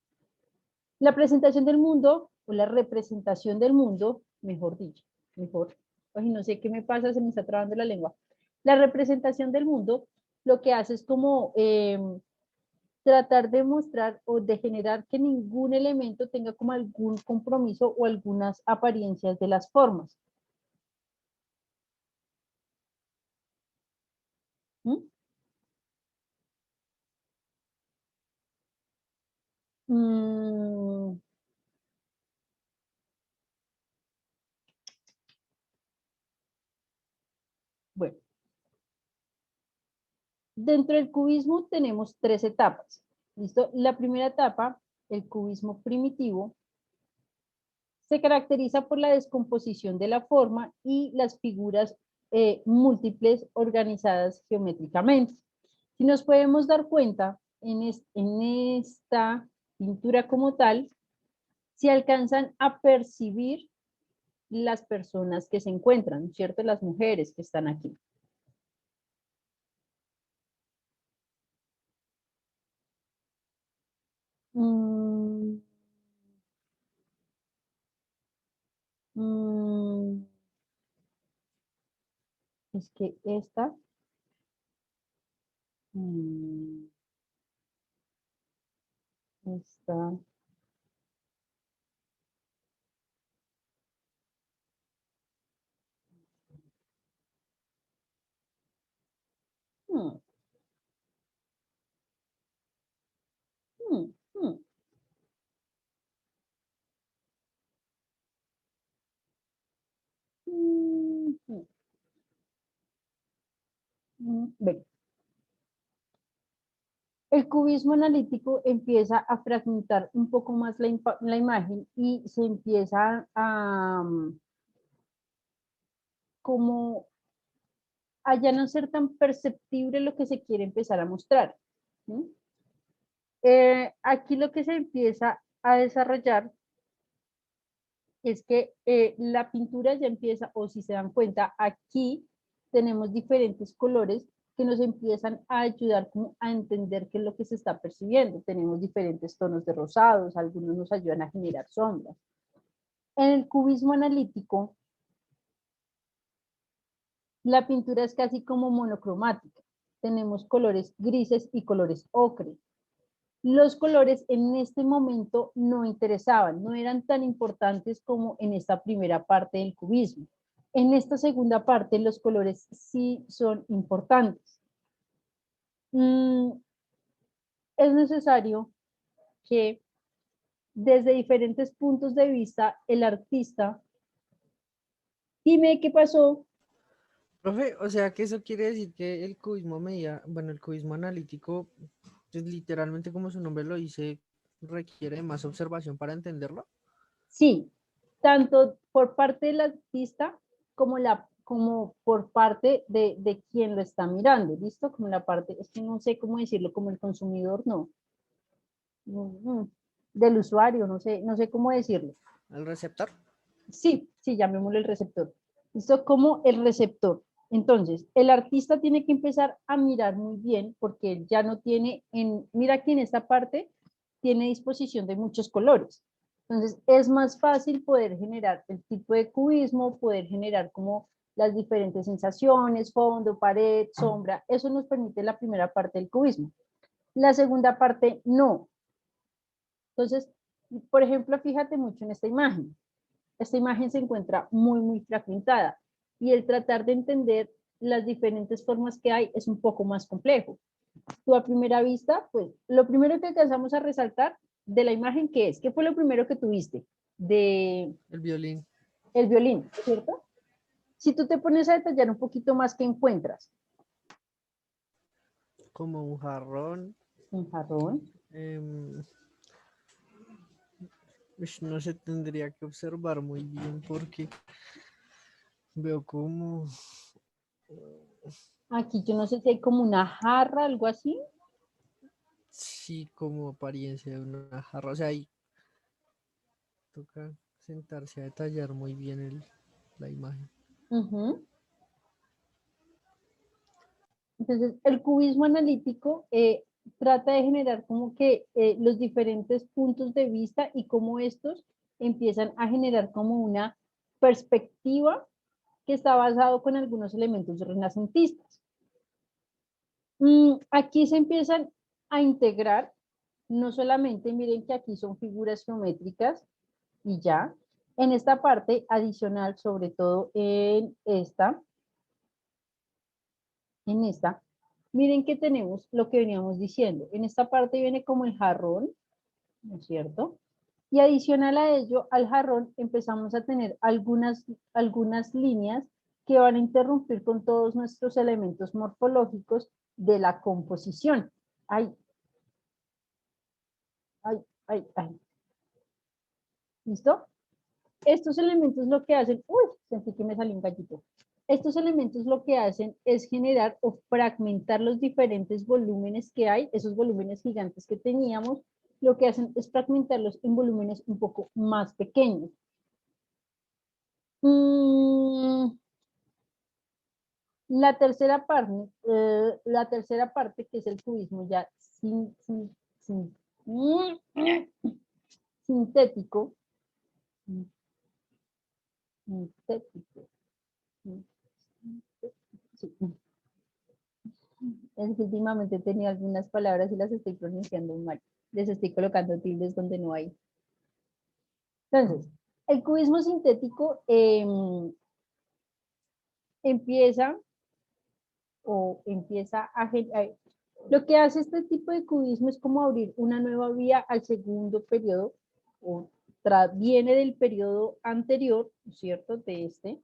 [SPEAKER 2] La presentación del mundo, o la representación del mundo, mejor dicho, mejor, ay, no sé qué me pasa, se me está trabando la lengua. La representación del mundo lo que hace es como tratar de mostrar o de generar que ningún elemento tenga como algún compromiso o algunas apariencias de las formas. ¿Mm? Mm, bueno, dentro del cubismo tenemos tres etapas. ¿Listo? La primera etapa, el cubismo primitivo, se caracteriza por la descomposición de la forma y las figuras múltiples organizadas geométricamente. Si nos podemos dar cuenta, en esta pintura como tal, se alcanzan a percibir las personas que se encuentran, ¿cierto? Las mujeres que están aquí. Mm, mm, es que esta, mm, esta, mm, mm, mm, mm, mm, ven. El cubismo analítico empieza a fragmentar un poco más la imagen y se empieza a como a ya no ser tan perceptible lo que se quiere empezar a mostrar. ¿Sí? Aquí lo que se empieza a desarrollar es que la pintura ya empieza, o si se dan cuenta, aquí tenemos diferentes colores que nos empiezan a ayudar como a entender qué es lo que se está percibiendo. Tenemos diferentes tonos de rosados, algunos nos ayudan a generar sombras. En el cubismo analítico, la pintura es casi como monocromática. Tenemos colores grises y colores ocre. Los colores en este momento no interesaban, no eran tan importantes como en esta primera parte del cubismo. En esta segunda parte los colores sí son importantes. Es necesario que desde diferentes puntos de vista el artista, dime qué pasó.
[SPEAKER 4] Profe, o sea que eso quiere decir que el cubismo bueno, el cubismo analítico, pues, literalmente como su nombre lo dice, requiere de más observación para entenderlo.
[SPEAKER 2] Sí, tanto por parte del artista como por parte de quien lo está mirando, ¿listo? Como la parte, es que no sé cómo decirlo, como el consumidor, no. Del usuario, no sé cómo decirlo.
[SPEAKER 4] El receptor.
[SPEAKER 2] Sí, llamémoslo el receptor. ¿Listo? Como el receptor. Entonces, el artista tiene que empezar a mirar muy bien porque ya no tiene, mira que en esta parte tiene disposición de muchos colores. Entonces, es más fácil poder generar el tipo de cubismo, poder generar como las diferentes sensaciones, fondo, pared, sombra. Eso nos permite la primera parte del cubismo. La segunda parte, no. Entonces, por ejemplo, fíjate mucho en esta imagen. Esta imagen se encuentra muy fragmentada y el tratar de entender las diferentes formas que hay es un poco más complejo. Tú a primera vista, pues lo primero que alcanzamos a resaltar de la imagen, ¿qué es? ¿Qué fue lo primero que tuviste? De
[SPEAKER 4] El violín.
[SPEAKER 2] el violín, ¿cierto? Si tú te pones a detallar un poquito más, ¿qué encuentras?
[SPEAKER 4] Como un jarrón.
[SPEAKER 2] Un jarrón.
[SPEAKER 4] em, No se tendría que observar muy bien porque veo como...
[SPEAKER 2] Aquí yo no sé si hay como una jarra, algo así.
[SPEAKER 4] Sí, como apariencia de una jarra. O sea, ahí toca sentarse a detallar muy bien la imagen.
[SPEAKER 2] Ujú. Entonces, el cubismo analítico trata de generar como que los diferentes puntos de vista y cómo estos empiezan a generar como una perspectiva que está basado con algunos elementos renacentistas. Aquí se empiezan a integrar, no solamente, miren que aquí son figuras geométricas y ya, en esta parte adicional, sobre todo en esta, miren que tenemos lo que veníamos diciendo. En esta parte viene como el jarrón, ¿no es cierto? Y adicional a ello, al jarrón empezamos a tener algunas líneas que van a interrumpir con todos nuestros elementos morfológicos de la composición. Ay, ay, ay, ay. ¿Listo? Estos elementos lo que hacen, uy, sentí que me salió un gallito. Estos elementos lo que hacen es generar o fragmentar los diferentes volúmenes que hay, esos volúmenes gigantes que teníamos, lo que hacen es fragmentarlos en volúmenes un poco más pequeños. La tercera parte, que es el cubismo ya sintético, sintético, sí. Es que últimamente tenía algunas palabras y las estoy pronunciando mal. Les estoy colocando tildes donde no hay. Entonces, el cubismo sintético empieza lo que hace este tipo de cubismo es como abrir una nueva vía al segundo periodo, o viene del periodo anterior, ¿cierto? De este,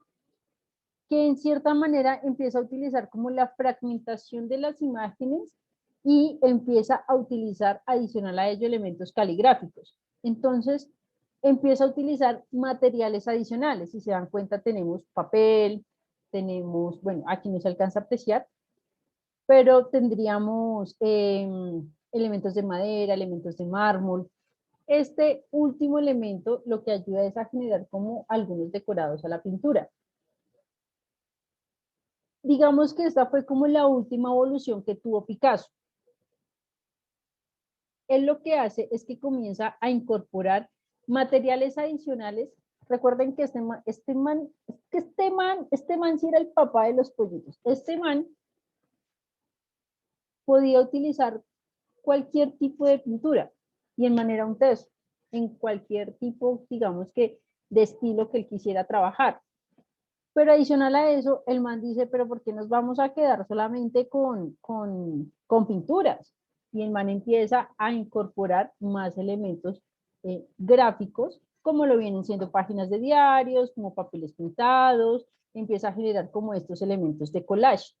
[SPEAKER 2] que en cierta manera empieza a utilizar como la fragmentación de las imágenes y empieza a utilizar adicional a ello elementos caligráficos. Entonces, empieza a utilizar materiales adicionales. Si se dan cuenta, tenemos papel, tenemos, bueno, aquí no se alcanza a apreciar, pero tendríamos elementos de madera, elementos de mármol. Este último elemento lo que ayuda es a generar como algunos decorados a la pintura. Digamos que esta fue como la última evolución que tuvo Picasso. Él lo que hace es que comienza a incorporar materiales adicionales. Recuerden que este man sí era el papá de los pollitos. Este man podía utilizar cualquier tipo de pintura y en manera un teso, en cualquier tipo, digamos que, de estilo que él quisiera trabajar. Pero adicional a eso, el man dice, pero ¿por qué nos vamos a quedar solamente con pinturas? Y el man empieza a incorporar más elementos gráficos, como lo vienen siendo páginas de diarios, como papeles pintados, empieza a generar como estos elementos de collage.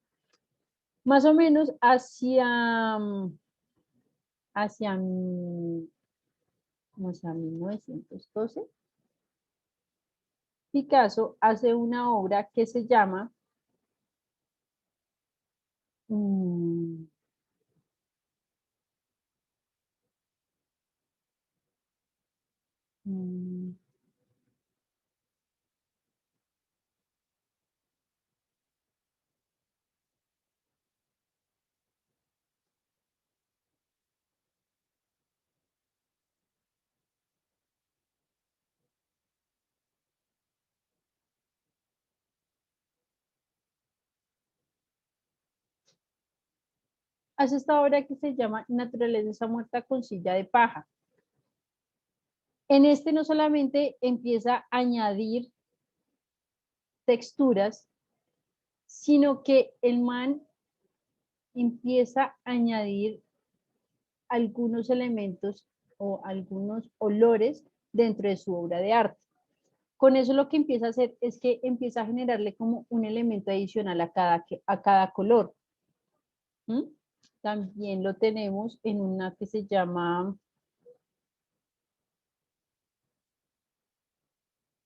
[SPEAKER 2] Más o menos hacia 1912, Picasso hace una obra que se llama um, um, hace esta obra que se llama Naturaleza muerta con silla de paja. En este no solamente empieza a añadir texturas, sino que el man empieza a añadir algunos elementos o algunos olores dentro de su obra de arte. Con eso lo que empieza a hacer es que empieza a generarle como un elemento adicional a cada color. ¿Mm? También lo tenemos en una que se llama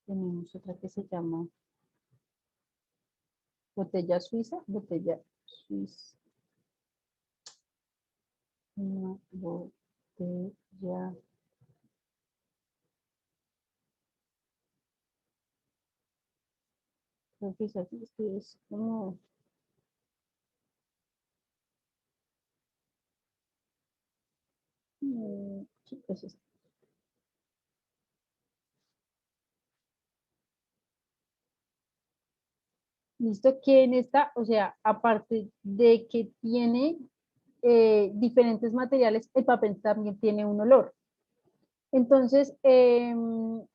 [SPEAKER 2] Tenemos otra que se llama botella suiza, botella suiza. Una botella. Creo que es así, es como... sí, es esto. Listo, que en esta, o sea, aparte de que tiene diferentes materiales, el papel también tiene un olor. Entonces, de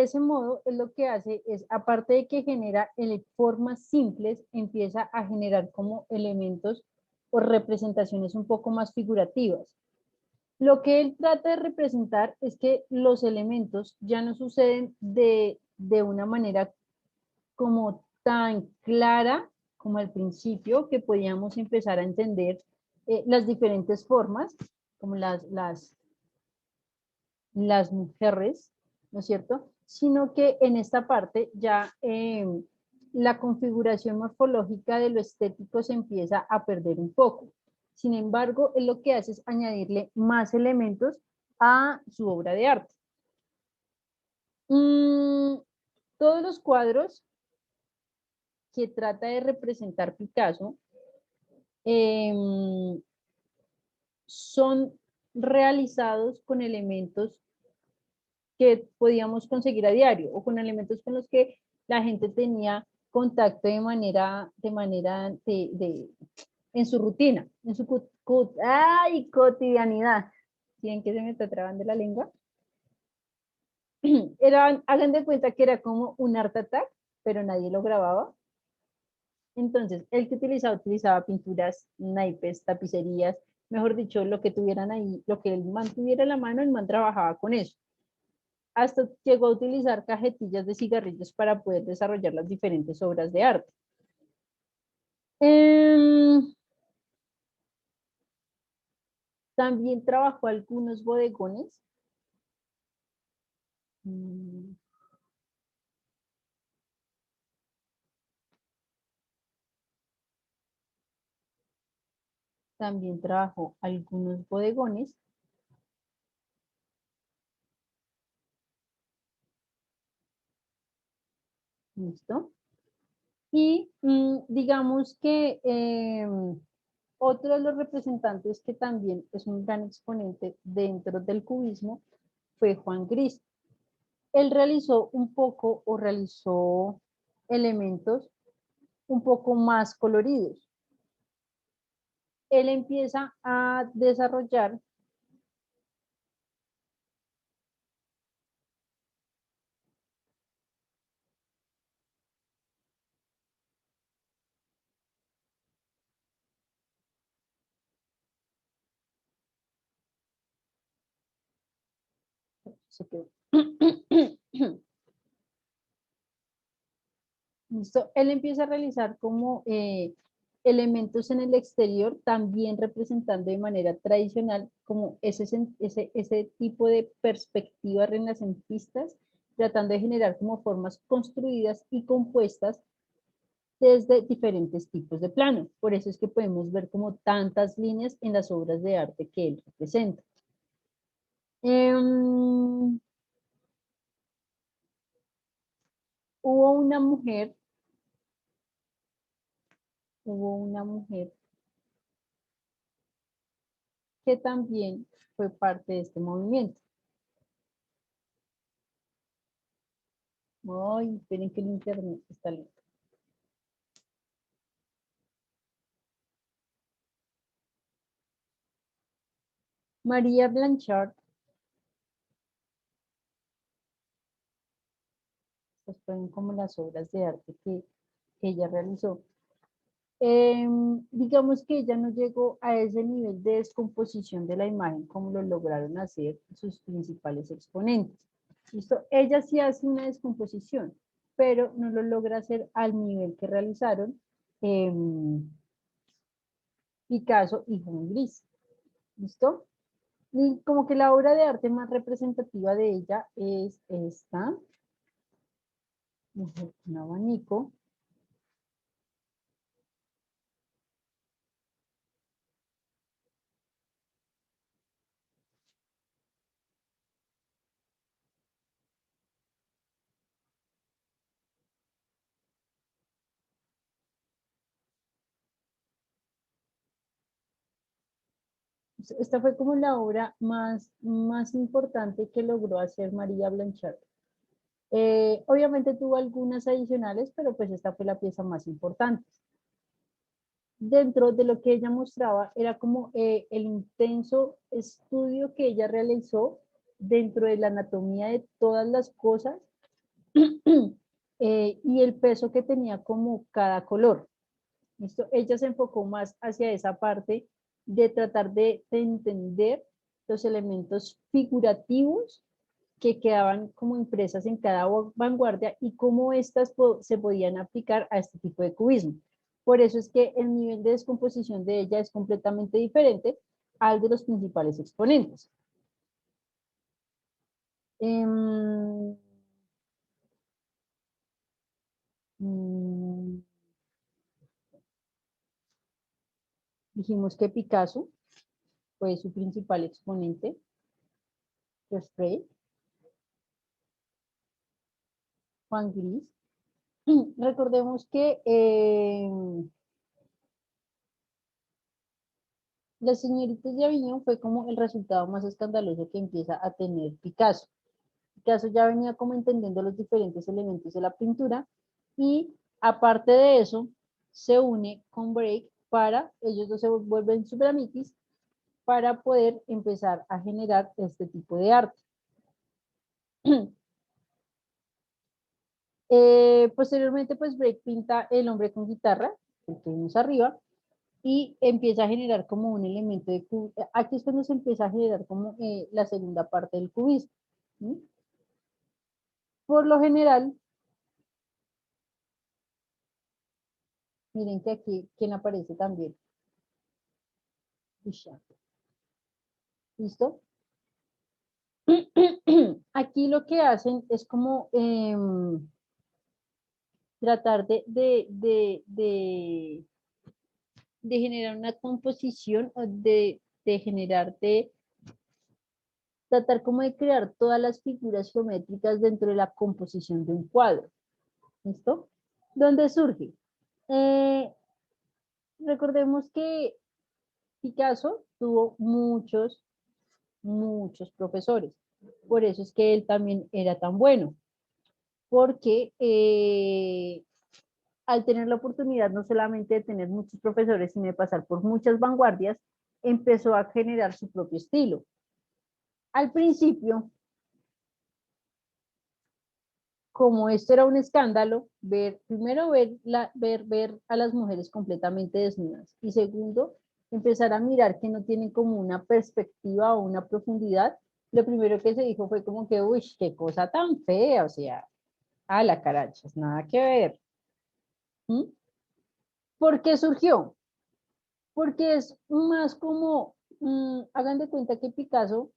[SPEAKER 2] ese modo, es lo que hace es, aparte de que genera formas simples, empieza a generar como elementos o representaciones un poco más figurativas. Lo que él trata de representar es que los elementos ya no suceden de una manera como tan clara como al principio, que podíamos empezar a entender las diferentes formas, como las mujeres, ¿no es cierto? Sino que en esta parte ya la configuración morfológica de lo estético se empieza a perder un poco. Sin embargo, él lo que hace es añadirle más elementos a su obra de arte. Todos los cuadros que trata de representar Picasso son realizados con elementos que podíamos conseguir a diario o con elementos con los que la gente tenía contacto en su rutina, en su cotidianidad. ¿Tienen que se me está trabando la lengua? Hagan de cuenta que era como un art attack, pero nadie lo grababa. Entonces, el que utilizaba pinturas, naipes, tapicerías, mejor dicho, lo que tuvieran ahí, lo que el man tuviera en la mano, el man trabajaba con eso. Hasta llegó a utilizar cajetillas de cigarrillos para poder desarrollar las diferentes obras de arte. También trabajó algunos bodegones. También trabajó algunos bodegones. ¿Listo? Y digamos que otro de los representantes que también es un gran exponente dentro del cubismo fue Juan Gris. Él realizó un poco o realizó elementos un poco más coloridos. Él empieza a desarrollar ¿Listo? Él empieza a realizar como elementos en el exterior, también representando de manera tradicional como ese tipo de perspectivas renacentistas, tratando de generar como formas construidas y compuestas desde diferentes tipos de plano. Por eso es que podemos ver como tantas líneas en las obras de arte que él representa. Hubo una mujer que también fue parte de este movimiento. Ay, esperen que el internet está lento. María Blanchard. Estas fueron como las obras de arte que ella realizó. Digamos que ella no llegó a ese nivel de descomposición de la imagen como lo lograron hacer sus principales exponentes. ¿Listo? Ella sí hace una descomposición, pero no lo logra hacer al nivel que realizaron Picasso y Juan Gris. ¿Listo? Y como que la obra de arte más representativa de ella es esta. un abanico. Esta fue como la obra más importante que logró hacer María Blanchard. Obviamente tuvo algunas adicionales, pero pues esta fue la pieza más importante. Dentro de lo que ella mostraba era como el intenso estudio que ella realizó dentro de la anatomía de todas las cosas y el peso que tenía como cada color. ¿Listo? Ella se enfocó más hacia esa parte de tratar de entender los elementos figurativos que quedaban como impresas en cada vanguardia y cómo estas se podían aplicar a este tipo de cubismo. Por eso es que el nivel de descomposición de ella es completamente diferente al de los principales exponentes. Dijimos que Picasso fue su principal exponente. Rembrandt, Juan Gris. Recordemos que la señorita de Avignon fue como el resultado más escandaloso que empieza a tener Picasso. Picasso ya venía como entendiendo los diferentes elementos de la pintura y aparte de eso se une con Break para, ellos dos se vuelven superamitis para poder empezar a generar este tipo de arte. Posteriormente pues Break pinta El hombre con guitarra, el que vimos arriba, y empieza a generar como un elemento de cubismo. Aquí es cuando se empieza a generar como la segunda parte del cubismo. ¿Sí? Por lo general, miren que aquí, ¿quién aparece también? Duchamp. ¿Listo? Aquí lo que hacen es como tratar de generar una composición, de generar, de tratar como de crear todas las figuras geométricas dentro de la composición de un cuadro. ¿Listo? ¿Dónde surge? Recordemos que Picasso tuvo muchos profesores. Por eso es que él también era tan bueno. Porque al tener la oportunidad no solamente de tener muchos profesores, sino de pasar por muchas vanguardias, empezó a generar su propio estilo. Al principio, como esto era un escándalo, primero ver a las mujeres completamente desnudas y segundo, empezar a mirar que no tienen como una perspectiva o una profundidad, lo primero que se dijo fue como que, uy, qué cosa tan fea, o sea, a la carachas, nada que ver. ¿Mm? ¿Por qué surgió? Porque es más como, hagan de cuenta que Picasso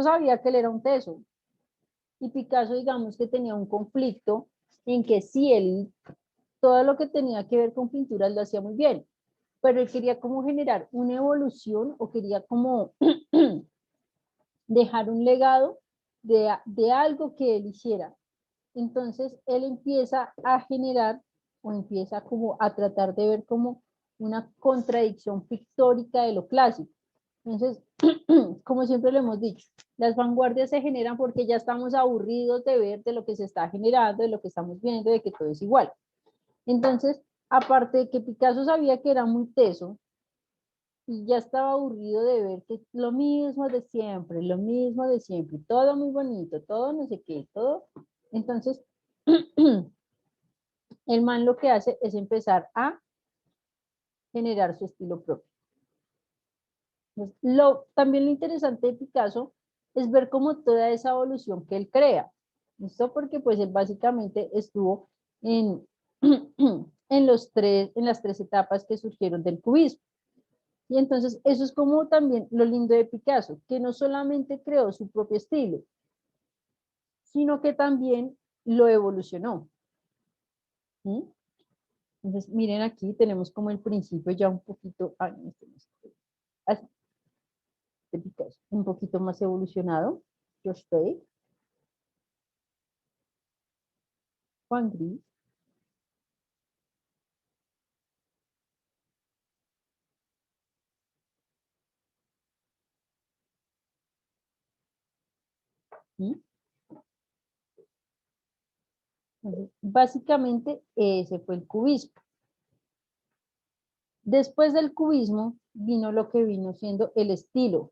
[SPEAKER 2] sabía que él era un teso, y Picasso digamos que tenía un conflicto en que si él, todo lo que tenía que ver con pinturas lo hacía muy bien, pero él quería como generar una evolución o quería como dejar un legado de algo que él hiciera. Entonces él empieza a generar o empieza como a tratar de ver como una contradicción pictórica de lo clásico. Entonces, como siempre lo hemos dicho, las vanguardias se generan porque ya estamos aburridos de ver de lo que se está generando, de lo que estamos viendo, de que todo es igual. Entonces, aparte de que Picasso sabía que era muy teso y ya estaba aburrido de ver que lo mismo de siempre, todo muy bonito, todo no sé qué, todo. Entonces, el man lo que hace es empezar a generar su estilo propio. También lo interesante de Picasso es ver cómo toda esa evolución que él crea. ¿Listo? Porque pues él básicamente estuvo en, en las tres etapas que surgieron del cubismo. Y entonces eso es como también lo lindo de Picasso, que no solamente creó su propio estilo, sino que también lo evolucionó. ¿Mm? Entonces, miren aquí, tenemos como el principio ya un poquito, así, un poquito más evolucionado. Josh Day, Juan Gris, ¿Mm? Entonces, básicamente ese fue el cubismo. Después del cubismo vino lo que vino siendo el estilo.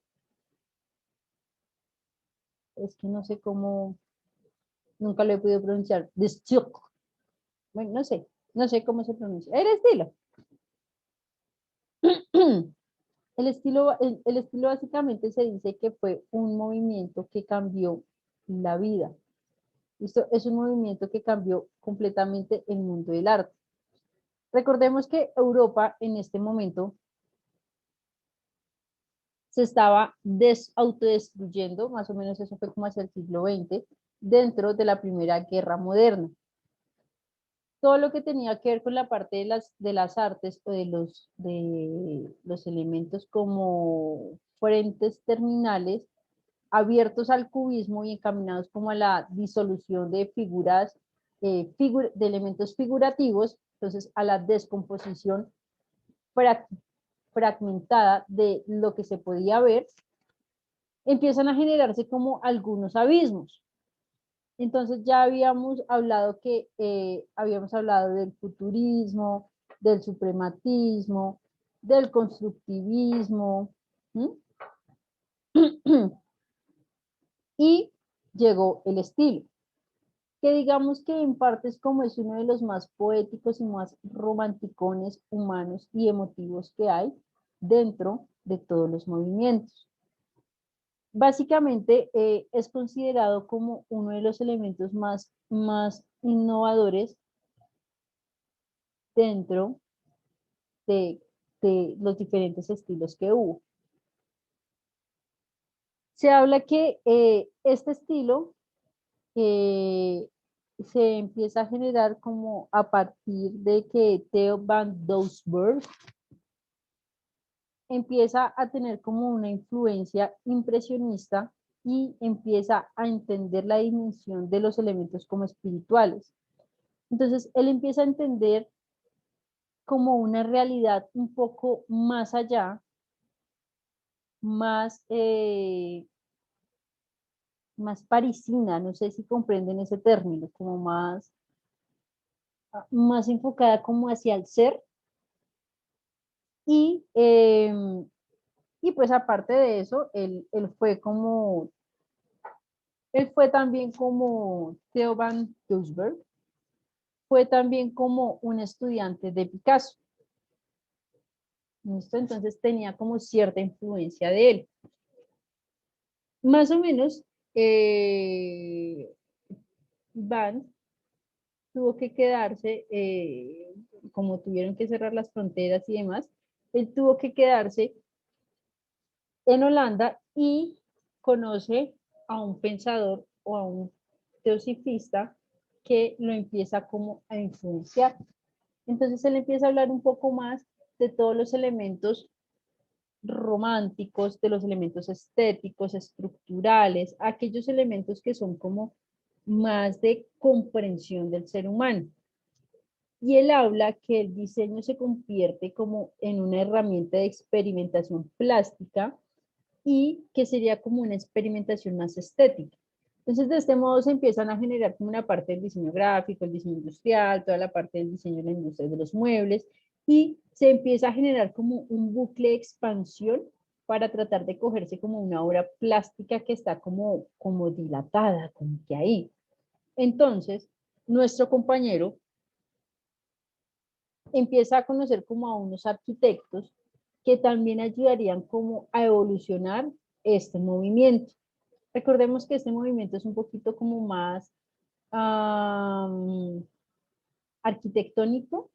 [SPEAKER 2] Es que no sé cómo, nunca lo he podido pronunciar. De Stuck. Bueno, no sé cómo se pronuncia. El estilo. El estilo básicamente se dice que fue un movimiento que cambió la vida. Esto es un movimiento que cambió completamente el mundo del arte. Recordemos que Europa en este momento se estaba autodestruyendo, más o menos eso fue como hacia el siglo XX, dentro de la Primera Guerra Moderna. Todo lo que tenía que ver con la parte de las artes o de los elementos como frentes terminales abiertos al cubismo y encaminados como a la disolución de figuras, de elementos figurativos, entonces a la descomposición fragmentada de lo que se podía ver, empiezan a generarse como algunos abismos. Entonces ya habíamos hablado del futurismo, del suprematismo, del constructivismo, ¿sí? Y llegó el estilo, que digamos que en parte es como es uno de los más poéticos y más romanticones, humanos y emotivos que hay dentro de todos los movimientos. Básicamente es considerado como uno de los elementos más innovadores dentro de, de los diferentes estilos que hubo. Se habla que este estilo se empieza a generar como a partir de que Theo van Doesburg empieza a tener como una influencia impresionista y empieza a entender la dimensión de los elementos como espirituales. Entonces, él empieza a entender como una realidad un poco más allá, más, más parisina, no sé si comprenden ese término, como más enfocada como hacia el ser. Y, y pues aparte de eso, él fue también como Theo van Doesburg, fue también como un estudiante de Picasso. ¿Listo? Entonces tenía como cierta influencia de él. Más o menos, Van tuvo que quedarse, como tuvieron que cerrar las fronteras y demás, él tuvo que quedarse en Holanda y conoce a un pensador o a un teosifista que lo empieza como a influenciar. Entonces él empieza a hablar un poco más de todos los elementos románticos, de los elementos estéticos, estructurales, aquellos elementos que son como más de comprensión del ser humano. Y él habla que el diseño se convierte como en una herramienta de experimentación plástica y que sería como una experimentación más estética. Entonces, de este modo se empiezan a generar como una parte del diseño gráfico, el diseño industrial, toda la parte del diseño de la industria de los muebles, y se empieza a generar como un bucle de expansión para tratar de cogerse como una obra plástica que está como dilatada, como que ahí. Entonces, nuestro compañero empieza a conocer como a unos arquitectos que también ayudarían como a evolucionar este movimiento. Recordemos que este movimiento es un poquito como más arquitectónico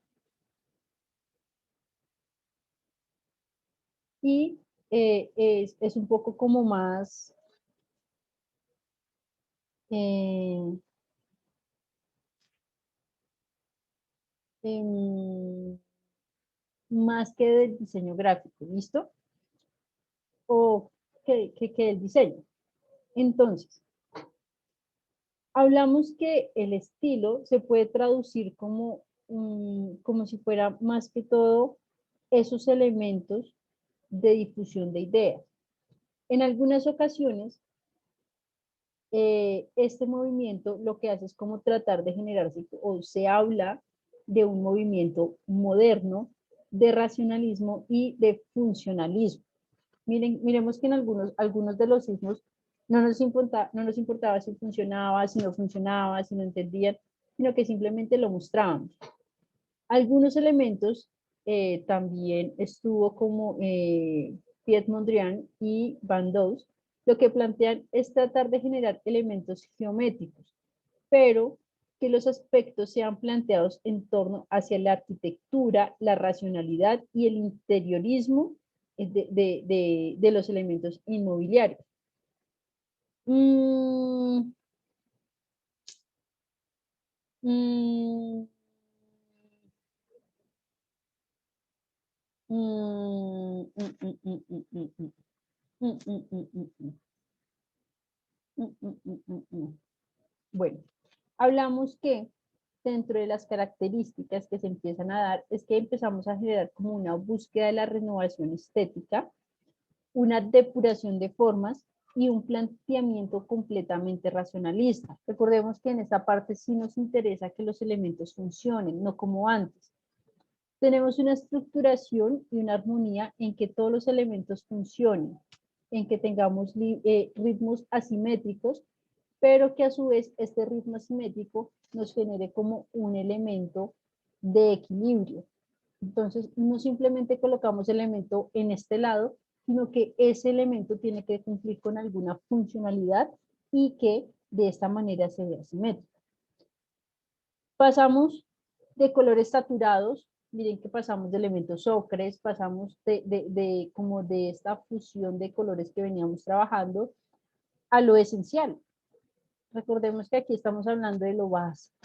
[SPEAKER 2] y es un poco como más eh, más que del diseño gráfico, ¿listo? O que el diseño. Entonces, hablamos que el estilo se puede traducir como, como si fuera más que todo esos elementos de difusión de ideas. En algunas ocasiones, este movimiento lo que hace es como tratar de generarse, o se habla de un movimiento moderno de racionalismo y de funcionalismo. Miremos que en algunos de los sismos no nos importaba si funcionaba, si no funcionaba, si no entendían, sino que simplemente lo mostrábamos. Algunos elementos también estuvo como Piet Mondrian y Van Doos, lo que plantean es tratar de generar elementos geométricos, pero que los aspectos sean planteados en torno hacia la arquitectura, la racionalidad y el interiorismo de los elementos inmobiliarios. Mm, mm, mm, mm, mm, mm, mm, mm, mm. Bueno, hablamos que dentro de las características que se empiezan a dar es que empezamos a generar como una búsqueda de la renovación estética, una depuración de formas y un planteamiento completamente racionalista. Recordemos que en esta parte sí nos interesa que los elementos funcionen, no como antes. Tenemos una estructuración y una armonía en que todos los elementos funcionen, en que tengamos ritmos asimétricos, pero que a su vez este ritmo asimétrico nos genere como un elemento de equilibrio. Entonces, no simplemente colocamos el elemento en este lado, sino que ese elemento tiene que cumplir con alguna funcionalidad y que de esta manera se vea asimétrico. Pasamos de colores saturados, miren que pasamos de elementos ocres, pasamos como de esta fusión de colores que veníamos trabajando a lo esencial. Recordemos que aquí estamos hablando de lo básico.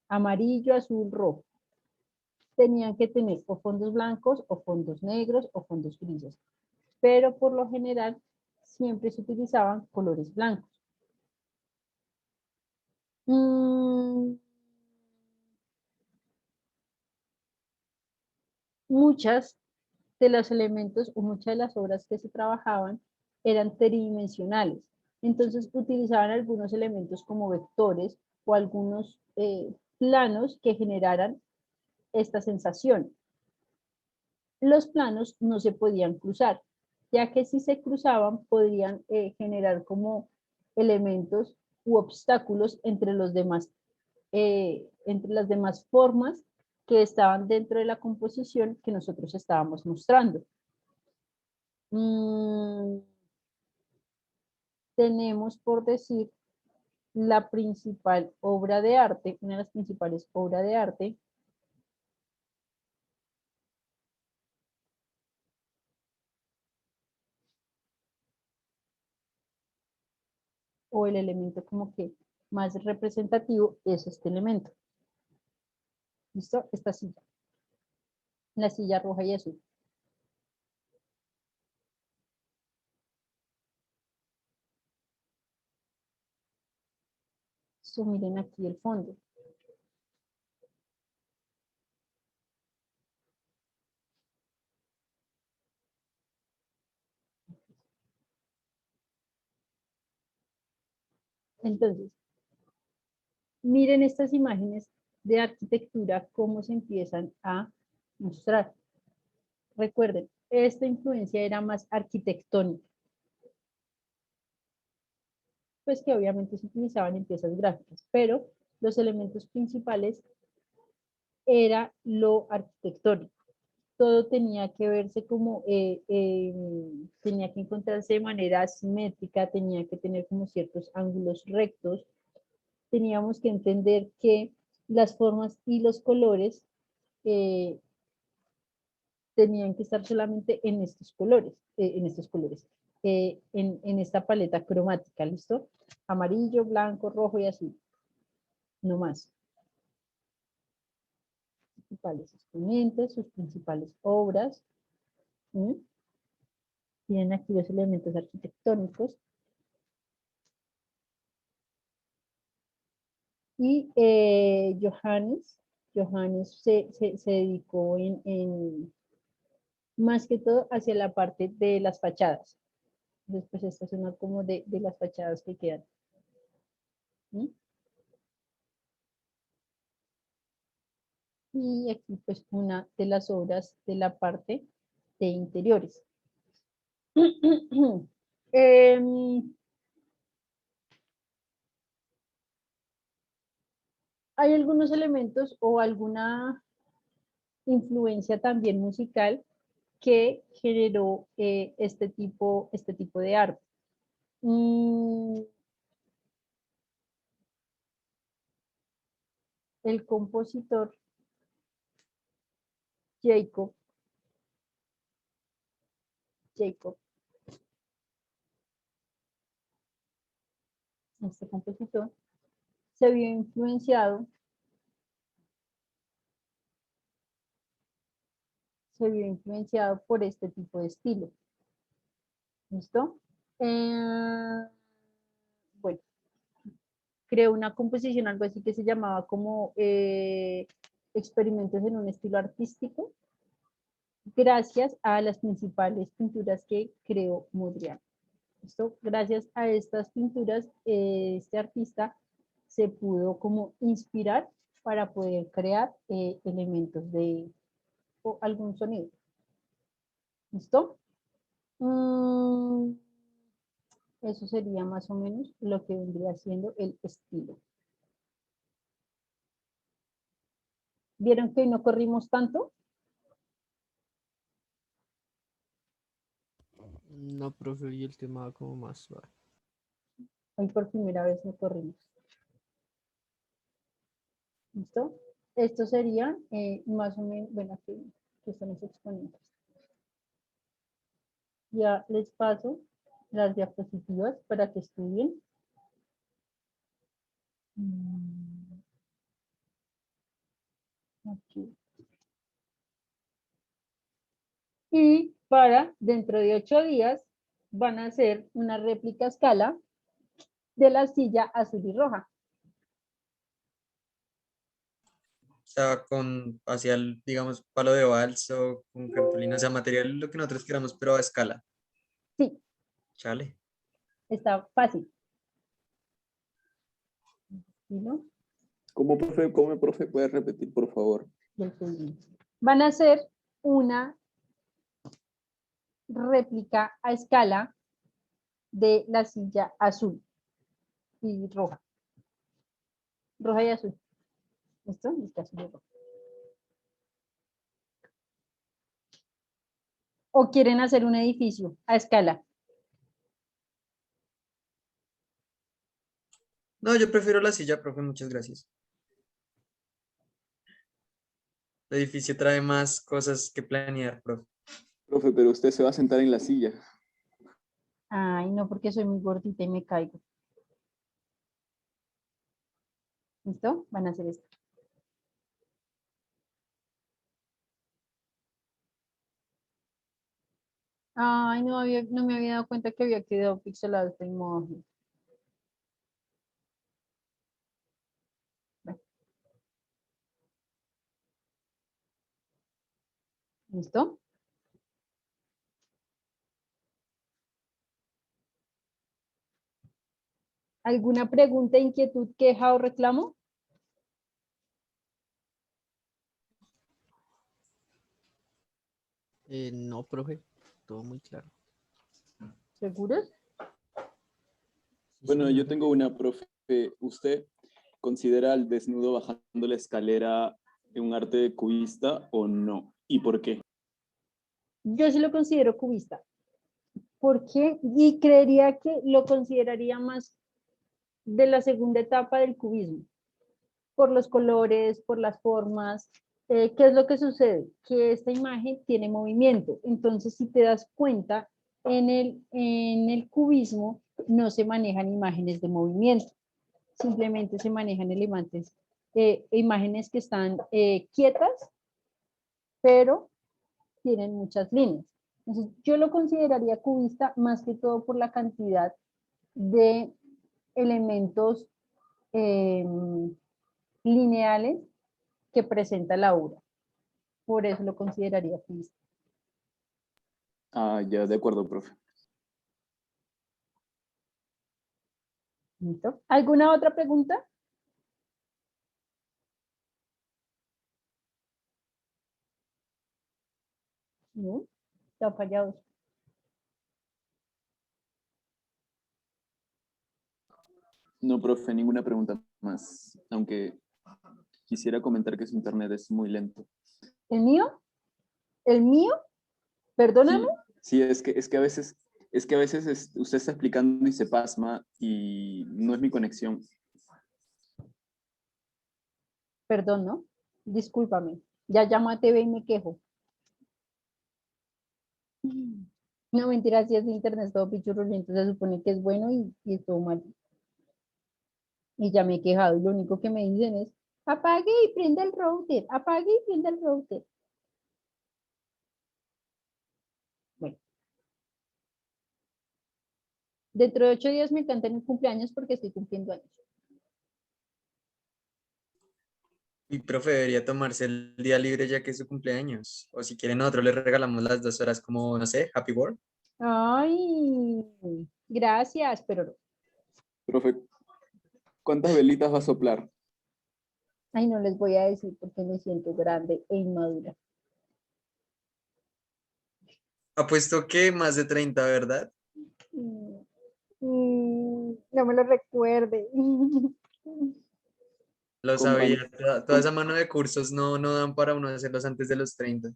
[SPEAKER 2] Amarillo, azul, rojo. Tenían que tener o fondos blancos, o fondos negros, o fondos grises. Pero por lo general siempre se utilizaban colores blancos. Muchas de los elementos o muchas de las obras que se trabajaban eran tridimensionales. Entonces utilizaban algunos elementos como vectores o algunos planos que generaran esta sensación. Los planos no se podían cruzar, ya que si se cruzaban podrían generar como elementos u obstáculos entre los demás, entre las demás formas que estaban dentro de la composición que nosotros estábamos mostrando. Tenemos, por decir, la principal obra de arte, una de las principales obras de arte, o el elemento como que más representativo es este elemento. ¿Listo? Esta silla. La silla roja y azul. So, miren aquí el fondo. Entonces, miren estas imágenes de arquitectura, cómo se empiezan a mostrar. Recuerden, esta influencia era más arquitectónica, pues que obviamente se utilizaban en piezas gráficas, pero los elementos principales era lo arquitectónico. Todo tenía que verse como, tenía que encontrarse de manera asimétrica, tenía que tener como ciertos ángulos rectos. Teníamos que entender que las formas y los colores tenían que estar solamente en estos colores, en esta paleta cromática, ¿listo? Amarillo, blanco, rojo y azul, no más. principales exponentes, sus principales obras. ¿Sí? Tienen aquí los elementos arquitectónicos. Y Johannes se dedicó más que todo hacia la parte de las fachadas. Entonces, pues esta es una como de las fachadas que quedan. ¿Sí? Y aquí pues una de las obras de la parte de interiores. Hay algunos elementos o alguna influencia también musical que generó este tipo de arte. El compositor Jacob, este compositor, se vio influenciado por este tipo de estilo. ¿Listo? Bueno, creó una composición, algo así que se llamaba como experimentos en un estilo artístico, gracias a las principales pinturas que creó Mondrian. ¿Listo? Gracias a estas pinturas, este artista se pudo como inspirar para poder crear elementos de o algún sonido. ¿Listo? Eso sería más o menos lo que vendría siendo el estilo. ¿Vieron que no corrimos tanto?
[SPEAKER 4] No, profe, y el tema va como más suave.
[SPEAKER 2] Hoy por primera vez no corrimos. ¿Listo? Esto sería más o menos, bueno, aquí están los exponentes. Ya les paso las diapositivas para que estudien. Aquí. Y para dentro de 8 días van a hacer una réplica a escala de la silla azul y roja.
[SPEAKER 1] O sea, hacia el, digamos, palo de balso, con cartulina, o sea, material, lo que nosotros queramos, pero a escala.
[SPEAKER 2] Sí,
[SPEAKER 1] Chale.
[SPEAKER 2] está fácil. ¿Sí, no?
[SPEAKER 3] ¿Cómo, profe, puede repetir, por favor?
[SPEAKER 2] Van a hacer una réplica a escala de la silla azul y roja. Roja y azul. ¿Listo? Listo, azul y roja. ¿O quieren hacer un edificio a escala?
[SPEAKER 1] No, yo prefiero la silla, profe, muchas gracias. El edificio trae más cosas que planear, profe.
[SPEAKER 3] Profe, pero usted se va a sentar en la silla.
[SPEAKER 2] Ay, no, porque soy muy gordita y me caigo. ¿Listo? Van a hacer esto. Ay, no me había dado cuenta que había quedado pixelado esta imagen. Bueno. ¿Listo? ¿Alguna pregunta, inquietud, queja o reclamo?
[SPEAKER 4] No, profe, todo muy claro.
[SPEAKER 2] ¿Seguros?
[SPEAKER 4] Sí,
[SPEAKER 3] Bueno, yo
[SPEAKER 4] señora.
[SPEAKER 3] tengo una, profe. ¿Usted considera el desnudo bajando la escalera un arte cubista o no? ¿Y por qué?
[SPEAKER 2] Yo sí lo considero cubista. ¿Por qué? Y creería que lo consideraría más de la segunda etapa del cubismo, por los colores, por las formas. ¿Qué es lo que sucede? Que esta imagen tiene movimiento. Entonces, si te das cuenta, en el cubismo no se manejan imágenes de movimiento, simplemente se manejan imágenes que están quietas pero tienen muchas líneas. Entonces, yo lo consideraría cubista más que todo por la cantidad de elementos lineales que presenta la obra. Por eso lo consideraría cubista.
[SPEAKER 3] Ah, ya, de acuerdo, profe.
[SPEAKER 2] ¿Listo? ¿Alguna otra pregunta? No, están fallados.
[SPEAKER 3] No, profe, ninguna pregunta más. Aunque quisiera comentar que su internet es muy lento.
[SPEAKER 2] ¿El mío? ¿El mío? Perdóname.
[SPEAKER 3] Sí, es que a veces, usted está explicando y se pasma y no es mi conexión.
[SPEAKER 2] Perdón, ¿no? Discúlpame. Ya llamo a TV y me quejo. No, mentira, si es de internet todo pichurriento, se supone que es bueno y estuvo mal. Y ya me he quejado y lo único que me dicen es, apague y prenda el router, apague y prenda el router. Bueno, dentro de 8 días me cantan el cumpleaños porque estoy cumpliendo años.
[SPEAKER 1] Y profe debería tomarse el día libre ya que es su cumpleaños. O si quieren nosotros le regalamos las 2 horas como, no sé, Happy World.
[SPEAKER 2] Ay, gracias, pero no.
[SPEAKER 3] Profe, ¿cuántas velitas va a soplar?
[SPEAKER 2] Ay, no les voy a decir porque me siento grande e inmadura.
[SPEAKER 1] Apuesto que más de 30, ¿verdad?
[SPEAKER 2] No me lo recuerde.
[SPEAKER 1] Lo
[SPEAKER 3] Compañ-
[SPEAKER 1] sabía. Toda esa mano de cursos no dan para uno hacerlos antes de los 30.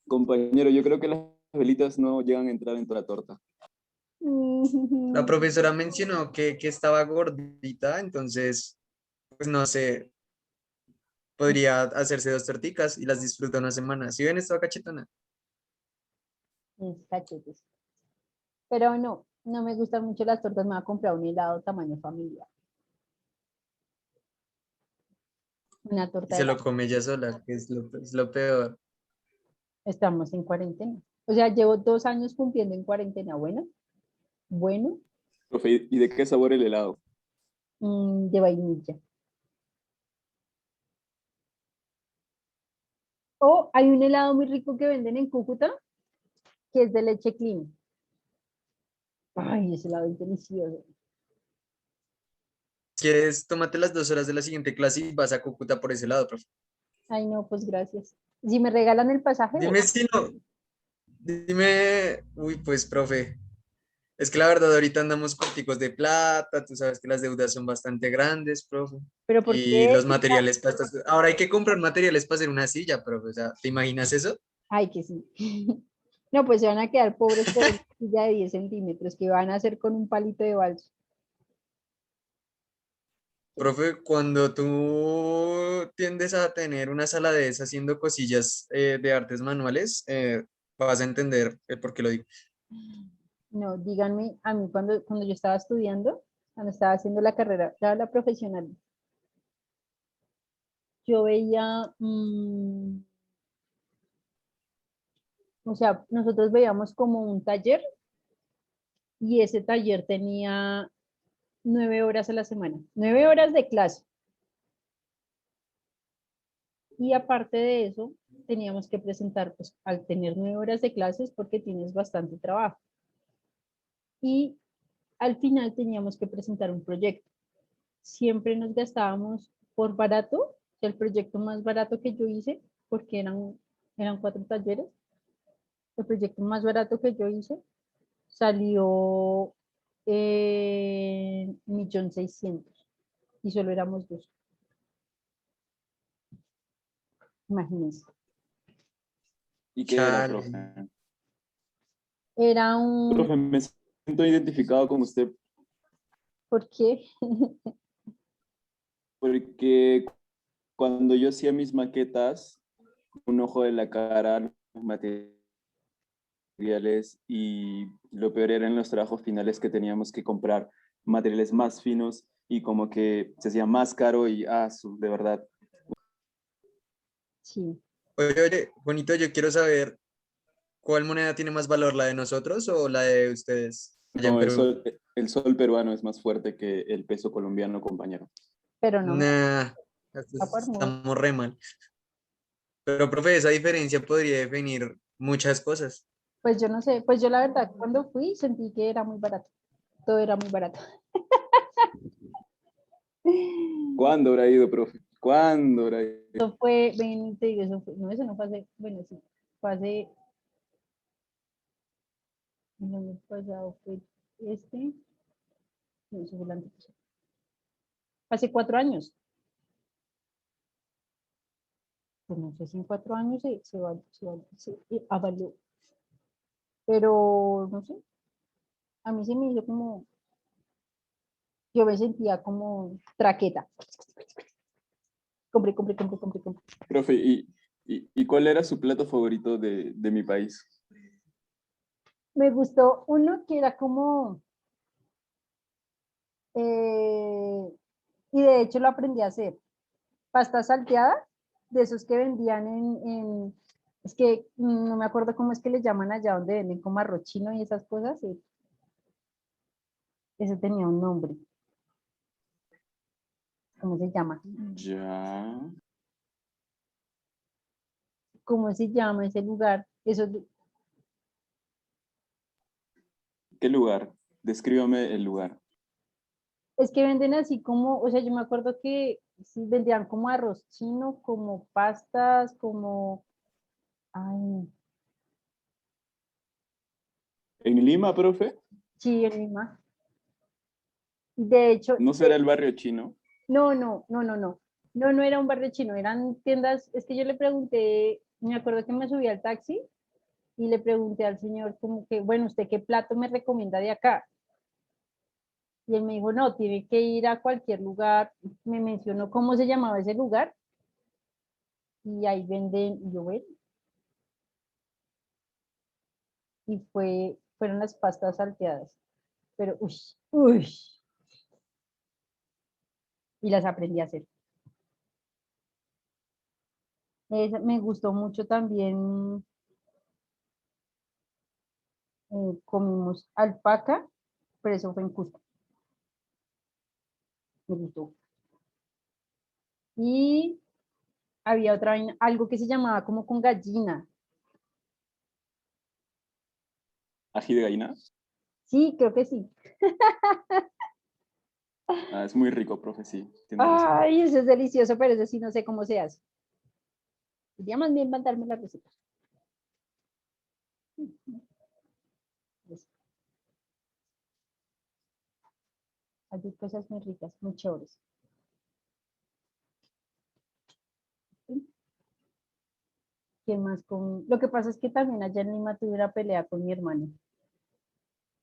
[SPEAKER 3] Compañero, yo creo que las velitas no llegan a entrar dentro de la torta.
[SPEAKER 1] La profesora mencionó que estaba gordita, entonces, pues no sé, podría hacerse 2 torticas y las disfruta una semana. ¿Sí ven esta cachetona?
[SPEAKER 2] Mis cachetes. Pero no, no me gustan mucho las tortas. Me voy a comprar un helado tamaño familiar. Una
[SPEAKER 1] Y
[SPEAKER 2] torta de
[SPEAKER 1] se lo
[SPEAKER 2] helado.
[SPEAKER 1] come ella sola, que es lo peor.
[SPEAKER 2] Estamos en cuarentena. O sea, llevo 2 años cumpliendo en cuarentena. Bueno, bueno,
[SPEAKER 3] Profe, ¿y de qué sabor el helado?
[SPEAKER 2] de vainilla. O hay un helado muy rico que venden en Cúcuta, que es de leche clean. Ay, ese helado es delicioso.
[SPEAKER 1] ¿Quieres? Tómate las 2 horas de la siguiente clase y vas a Cúcuta por ese lado, profe.
[SPEAKER 2] Ay, no, pues gracias. Si me regalan el pasaje, voy.
[SPEAKER 1] Dime si no. Dime. Uy, pues, profe. Es que la verdad, ahorita andamos corticos de plata. Tú sabes que las deudas son bastante grandes, profe.
[SPEAKER 2] Pero ¿por
[SPEAKER 1] Y
[SPEAKER 2] qué?
[SPEAKER 1] los materiales para estas. Ahora hay que comprar materiales para hacer una silla, profe. O sea, ¿te imaginas eso?
[SPEAKER 2] Ay, que sí. No, pues se van a quedar pobres por una silla de 10 centímetros que van a hacer con un palito de balso.
[SPEAKER 1] Profe, cuando tú tiendes a tener una sala de esas haciendo cosillas de artes manuales, vas a entender el por qué lo digo.
[SPEAKER 2] No, díganme, a mí cuando yo estaba estudiando, cuando estaba haciendo la carrera, la profesional, yo veía, o sea, nosotros veíamos como un taller y ese taller tenía 9 horas a la semana, 9 horas de clase. Y aparte de eso, teníamos que presentar, pues al tener 9 horas de clases, porque tienes bastante trabajo. Y al final teníamos que presentar un proyecto. Siempre nos gastábamos por barato, el proyecto más barato que yo hice, porque eran 4 talleres, el proyecto más barato que yo hice salió 1.600.000 y solo éramos 2. Imagínense.
[SPEAKER 3] ¿Y qué era,
[SPEAKER 1] Chale.
[SPEAKER 3] profe?
[SPEAKER 2] Era un,
[SPEAKER 3] Profe, me siento identificado con usted
[SPEAKER 2] ¿por qué?
[SPEAKER 3] porque cuando yo hacía mis maquetas, un ojo de la cara, los materiales y lo peor eran los trabajos finales que teníamos que comprar materiales más finos y como que se hacía más caro y de verdad.
[SPEAKER 2] Sí.
[SPEAKER 1] Oye, bonito, yo quiero saber cuál moneda tiene más valor, la de nosotros o la de ustedes allá en
[SPEAKER 3] No,
[SPEAKER 1] Perú.
[SPEAKER 3] el sol peruano es más fuerte que el peso colombiano, compañero.
[SPEAKER 2] pero no,
[SPEAKER 1] Nah,
[SPEAKER 2] a por mucho.
[SPEAKER 1] estamos re mal. Pero, profe, esa diferencia podría definir muchas cosas.
[SPEAKER 2] Pues yo no sé, pues yo la verdad, cuando fui sentí que era muy barato, todo era muy barato.
[SPEAKER 3] ¿Cuándo habrá ido, profe? ¿Cuándo habrá ido?
[SPEAKER 2] Eso fue, ven, te digo, eso fue, no, eso no fue hace, bueno, sí, fue hace, el año pasado fue este, no, eso fue el antepasado. Hace 4 años, pues no sé si en 4 años se avalió, pero no sé, a mí se me hizo como, yo me sentía como traqueta. Compré, compré, compré, compré, compré.
[SPEAKER 3] Profe, ¿y cuál era su plato favorito de mi país?
[SPEAKER 2] Me gustó uno que era como, eh, y de hecho lo aprendí a hacer, pasta salteada, de esos que vendían es que no me acuerdo cómo es que le llaman allá donde venden como arroz chino y esas cosas, ese tenía un nombre, ¿cómo se llama?
[SPEAKER 3] Ya.
[SPEAKER 2] ¿Cómo se llama ese lugar? Eso,
[SPEAKER 3] ¿Qué lugar? Descríbame el lugar.
[SPEAKER 2] es que venden así como, o sea, yo me acuerdo que sí, vendían como arroz chino, como pastas, como, ay,
[SPEAKER 3] ¿En Lima, profe?
[SPEAKER 2] sí, en Lima. De hecho,
[SPEAKER 3] ¿No será el barrio chino?
[SPEAKER 2] no, no, no, no, no. No, no era un barrio chino, eran tiendas, es que yo le pregunté, me acuerdo que me subí al taxi y le pregunté al señor como que, bueno, ¿usted qué plato me recomienda de acá? Y él me dijo, no, tiene que ir a cualquier lugar. Me mencionó cómo se llamaba ese lugar y ahí venden, y yo, bueno, y fueron las pastas salteadas. Pero, uy, uy, y las aprendí a hacer. Me gustó mucho también, comimos alpaca, pero eso fue en Cusco, me gustó. Y había otra vaina, algo que se llamaba como con gallina.
[SPEAKER 3] ¿Ají de gallina?
[SPEAKER 2] Sí, creo que sí.
[SPEAKER 3] Ah, es muy rico, profe, sí, tiene razón.
[SPEAKER 2] Ay, eso es delicioso, pero eso sí no sé cómo se hace. Podría más bien mandarme la receta. Hay cosas muy ricas, muy chéveres. ¿Qué más con...? Lo que pasa es que también allá en Lima tuve una pelea con mi hermano,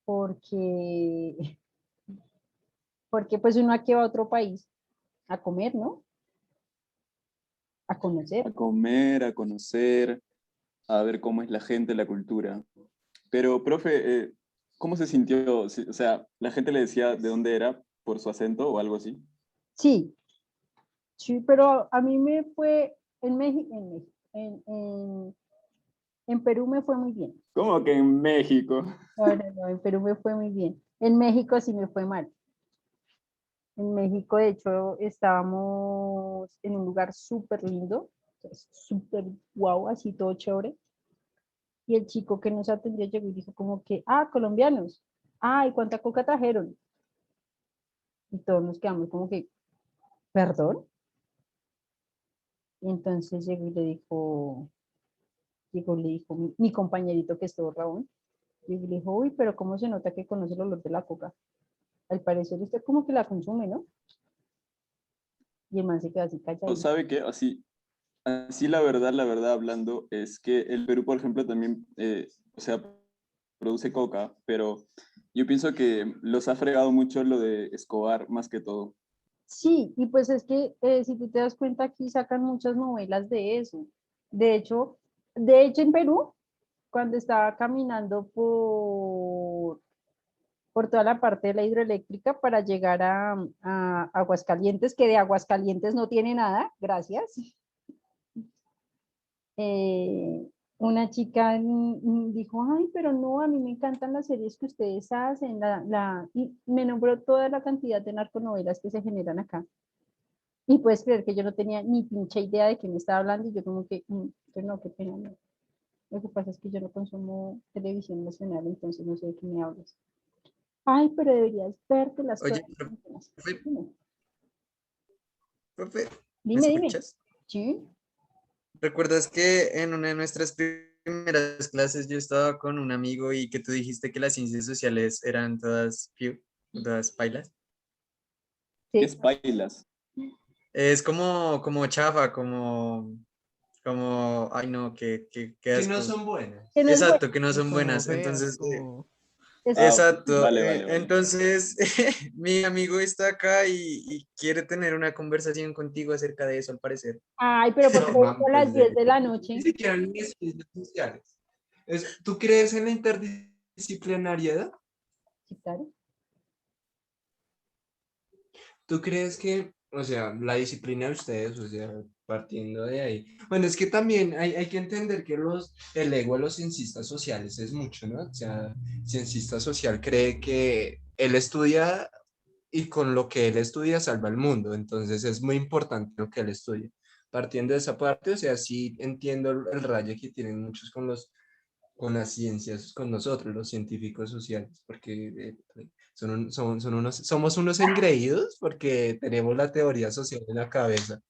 [SPEAKER 2] porque, porque pues uno aquí va a otro país a comer, ¿no? A conocer.
[SPEAKER 3] A comer, a conocer, a ver cómo es la gente, la cultura. Pero, profe, ¿cómo se sintió? O sea, ¿la gente le decía de dónde era por su acento o algo así?
[SPEAKER 2] Sí, sí, pero a mí me fue en México, en Perú me fue muy bien.
[SPEAKER 3] ¿Cómo que en México?
[SPEAKER 2] No, no, no, en Perú me fue muy bien. En México sí me fue mal. En México, de hecho, estábamos en un lugar súper lindo, súper guau, así todo chévere. Y el chico que nos atendió llegó y dijo como que, ah, colombianos. Ah, ¿y cuánta coca trajeron? Y todos nos quedamos como que, ¿perdón? Y entonces llegó y le dijo mi compañerito que es todo rabón, y le dijo, uy, pero ¿cómo se nota que conoce el olor de la coca? Al parecer usted como que la consume, ¿no? Y el man se quedó así
[SPEAKER 3] ¿O
[SPEAKER 2] calladito.
[SPEAKER 3] sabe qué? Así la verdad hablando, es que el Perú, por ejemplo, también, o sea, produce coca, pero yo pienso que los ha fregado mucho lo de Escobar más que todo.
[SPEAKER 2] Sí, y pues es que si tú te das cuenta aquí sacan muchas novelas de eso. De hecho, en Perú, cuando estaba caminando por toda la parte de la hidroeléctrica para llegar a Aguascalientes, que de Aguascalientes no tiene nada, gracias. eh, una chica dijo, ay, pero no, a mí me encantan las series que ustedes hacen, y me nombró toda la cantidad de narconovelas que se generan acá. Y puedes creer que yo no tenía ni pinche idea de quién me estaba hablando y yo como que, pero no, qué pena, no. Lo que pasa es que yo no consumo televisión nacional, entonces no sé de qué me hablas. Ay, pero deberías verte las
[SPEAKER 1] Oye,
[SPEAKER 2] cosas.
[SPEAKER 1] profe,
[SPEAKER 2] Dime,
[SPEAKER 1] profe, ¿me
[SPEAKER 2] dime.
[SPEAKER 1] escuchas?
[SPEAKER 2] Sí.
[SPEAKER 1] ¿Recuerdas que en una de nuestras primeras clases yo estaba con un amigo y que tú dijiste que las ciencias sociales eran todas, todas pailas?
[SPEAKER 3] ¿Qué
[SPEAKER 2] Sí.
[SPEAKER 3] es bailas?
[SPEAKER 1] Es como chafa, ay no, qué
[SPEAKER 5] Que no
[SPEAKER 1] asco.
[SPEAKER 5] son buenas.
[SPEAKER 2] Que no es bueno.
[SPEAKER 1] Exacto, que no son
[SPEAKER 4] Como
[SPEAKER 1] buenas.
[SPEAKER 4] feas,
[SPEAKER 1] Entonces,
[SPEAKER 4] como...
[SPEAKER 2] Eso.
[SPEAKER 1] exacto.
[SPEAKER 3] Vale, vale, vale.
[SPEAKER 1] Entonces, mi amigo está acá y quiere tener una conversación contigo acerca de eso, al parecer.
[SPEAKER 2] Ay, pero ¿por qué
[SPEAKER 5] No,
[SPEAKER 2] dijo
[SPEAKER 5] man,
[SPEAKER 2] a las
[SPEAKER 5] pues
[SPEAKER 2] 10 de la
[SPEAKER 5] ni
[SPEAKER 2] noche?
[SPEAKER 5] siquiera ni ciencias sociales. ¿Tú crees en la interdisciplinariedad?
[SPEAKER 2] Sí, claro.
[SPEAKER 5] ¿Tú crees que, o sea, la disciplina de ustedes, o sea, partiendo de ahí? Bueno, es que también hay que entender que el ego de los ciencistas sociales es mucho, ¿no? O sea, ciencista social cree que él estudia y con lo que él estudia salva el mundo, entonces es muy importante lo que él estudia. Partiendo de esa parte, o sea, sí entiendo el rayo que tienen muchos con las ciencias, con nosotros, los científicos sociales, porque somos unos engreídos porque tenemos la teoría social en la cabeza.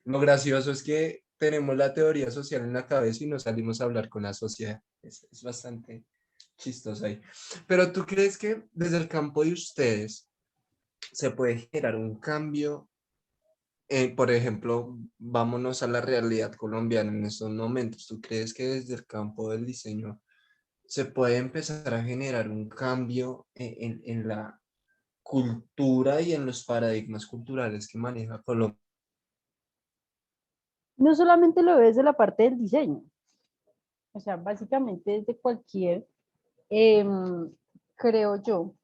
[SPEAKER 5] Lo gracioso es que tenemos la teoría social en la cabeza y no salimos a hablar con la sociedad. Es bastante chistoso ahí. Pero ¿tú crees que desde el campo de ustedes se puede generar un cambio? Por ejemplo, vámonos a la realidad colombiana en estos momentos. ¿Tú crees que desde el campo del diseño se puede empezar a generar un cambio en la cultura y en los paradigmas culturales que maneja Colombia?
[SPEAKER 2] No solamente lo ves de la parte del diseño, o sea, básicamente desde cualquier, em, creo yo,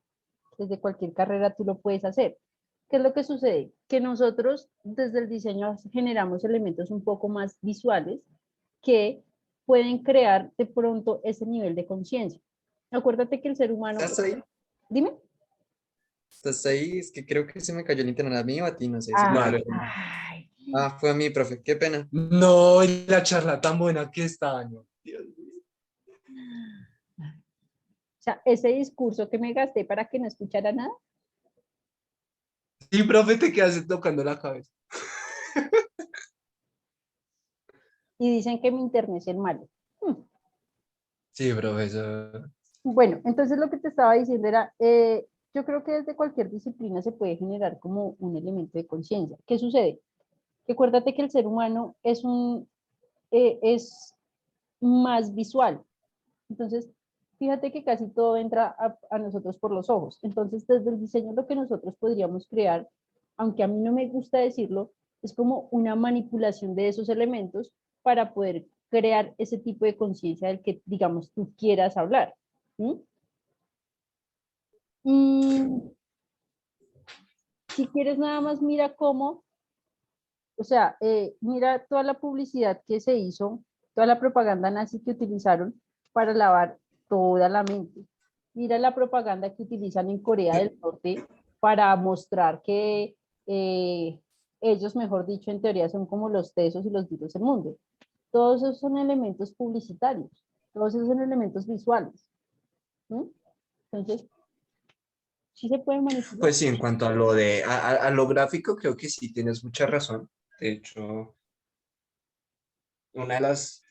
[SPEAKER 2] desde cualquier carrera tú lo puedes hacer. ¿Qué es lo que sucede? Que nosotros desde el diseño generamos elementos un poco más visuales que pueden crear de pronto ese nivel de conciencia. Acuérdate que el ser humano,
[SPEAKER 1] ¿Estás ahí?
[SPEAKER 2] dime.
[SPEAKER 1] ¿Estás ahí? Es que creo que se me cayó el internet a mí o a ti, no sé, se me
[SPEAKER 2] Ah,
[SPEAKER 1] fue.
[SPEAKER 5] Vale.
[SPEAKER 2] ay.
[SPEAKER 1] Ah, fue a mí, profe, qué pena.
[SPEAKER 5] No, y la charla tan buena que está, ¿no? Dios mío.
[SPEAKER 2] O sea, ese discurso que me gasté para que no escuchara nada,
[SPEAKER 5] Sí, profe, te quedas tocando la cabeza.
[SPEAKER 2] y dicen que mi internet es el malo.
[SPEAKER 5] Sí, profesor.
[SPEAKER 2] Bueno, entonces lo que te estaba diciendo era, yo creo que desde cualquier disciplina se puede generar como un elemento de conciencia. ¿Qué sucede? Que acuérdate que el ser humano es más visual. Entonces, fíjate que casi todo entra a nosotros por los ojos. Entonces, desde el diseño lo que nosotros podríamos crear, aunque a mí no me gusta decirlo, es como una manipulación de esos elementos para poder crear ese tipo de conciencia del que, digamos, tú quieras hablar. ¿Sí? Y si quieres nada más, mira cómo, o sea, mira toda la publicidad que se hizo, toda la propaganda nazi que utilizaron para lavar toda la mente. Mira la propaganda que utilizan en Corea del Norte para mostrar que ellos, mejor dicho, en teoría son como los tesos y los duros del mundo. Todos esos son elementos publicitarios, todos esos son elementos visuales. ¿Sí? Entonces, sí se puede manipular.
[SPEAKER 5] Pues sí, en cuanto a a lo gráfico, creo que sí tienes mucha razón. De hecho, una de las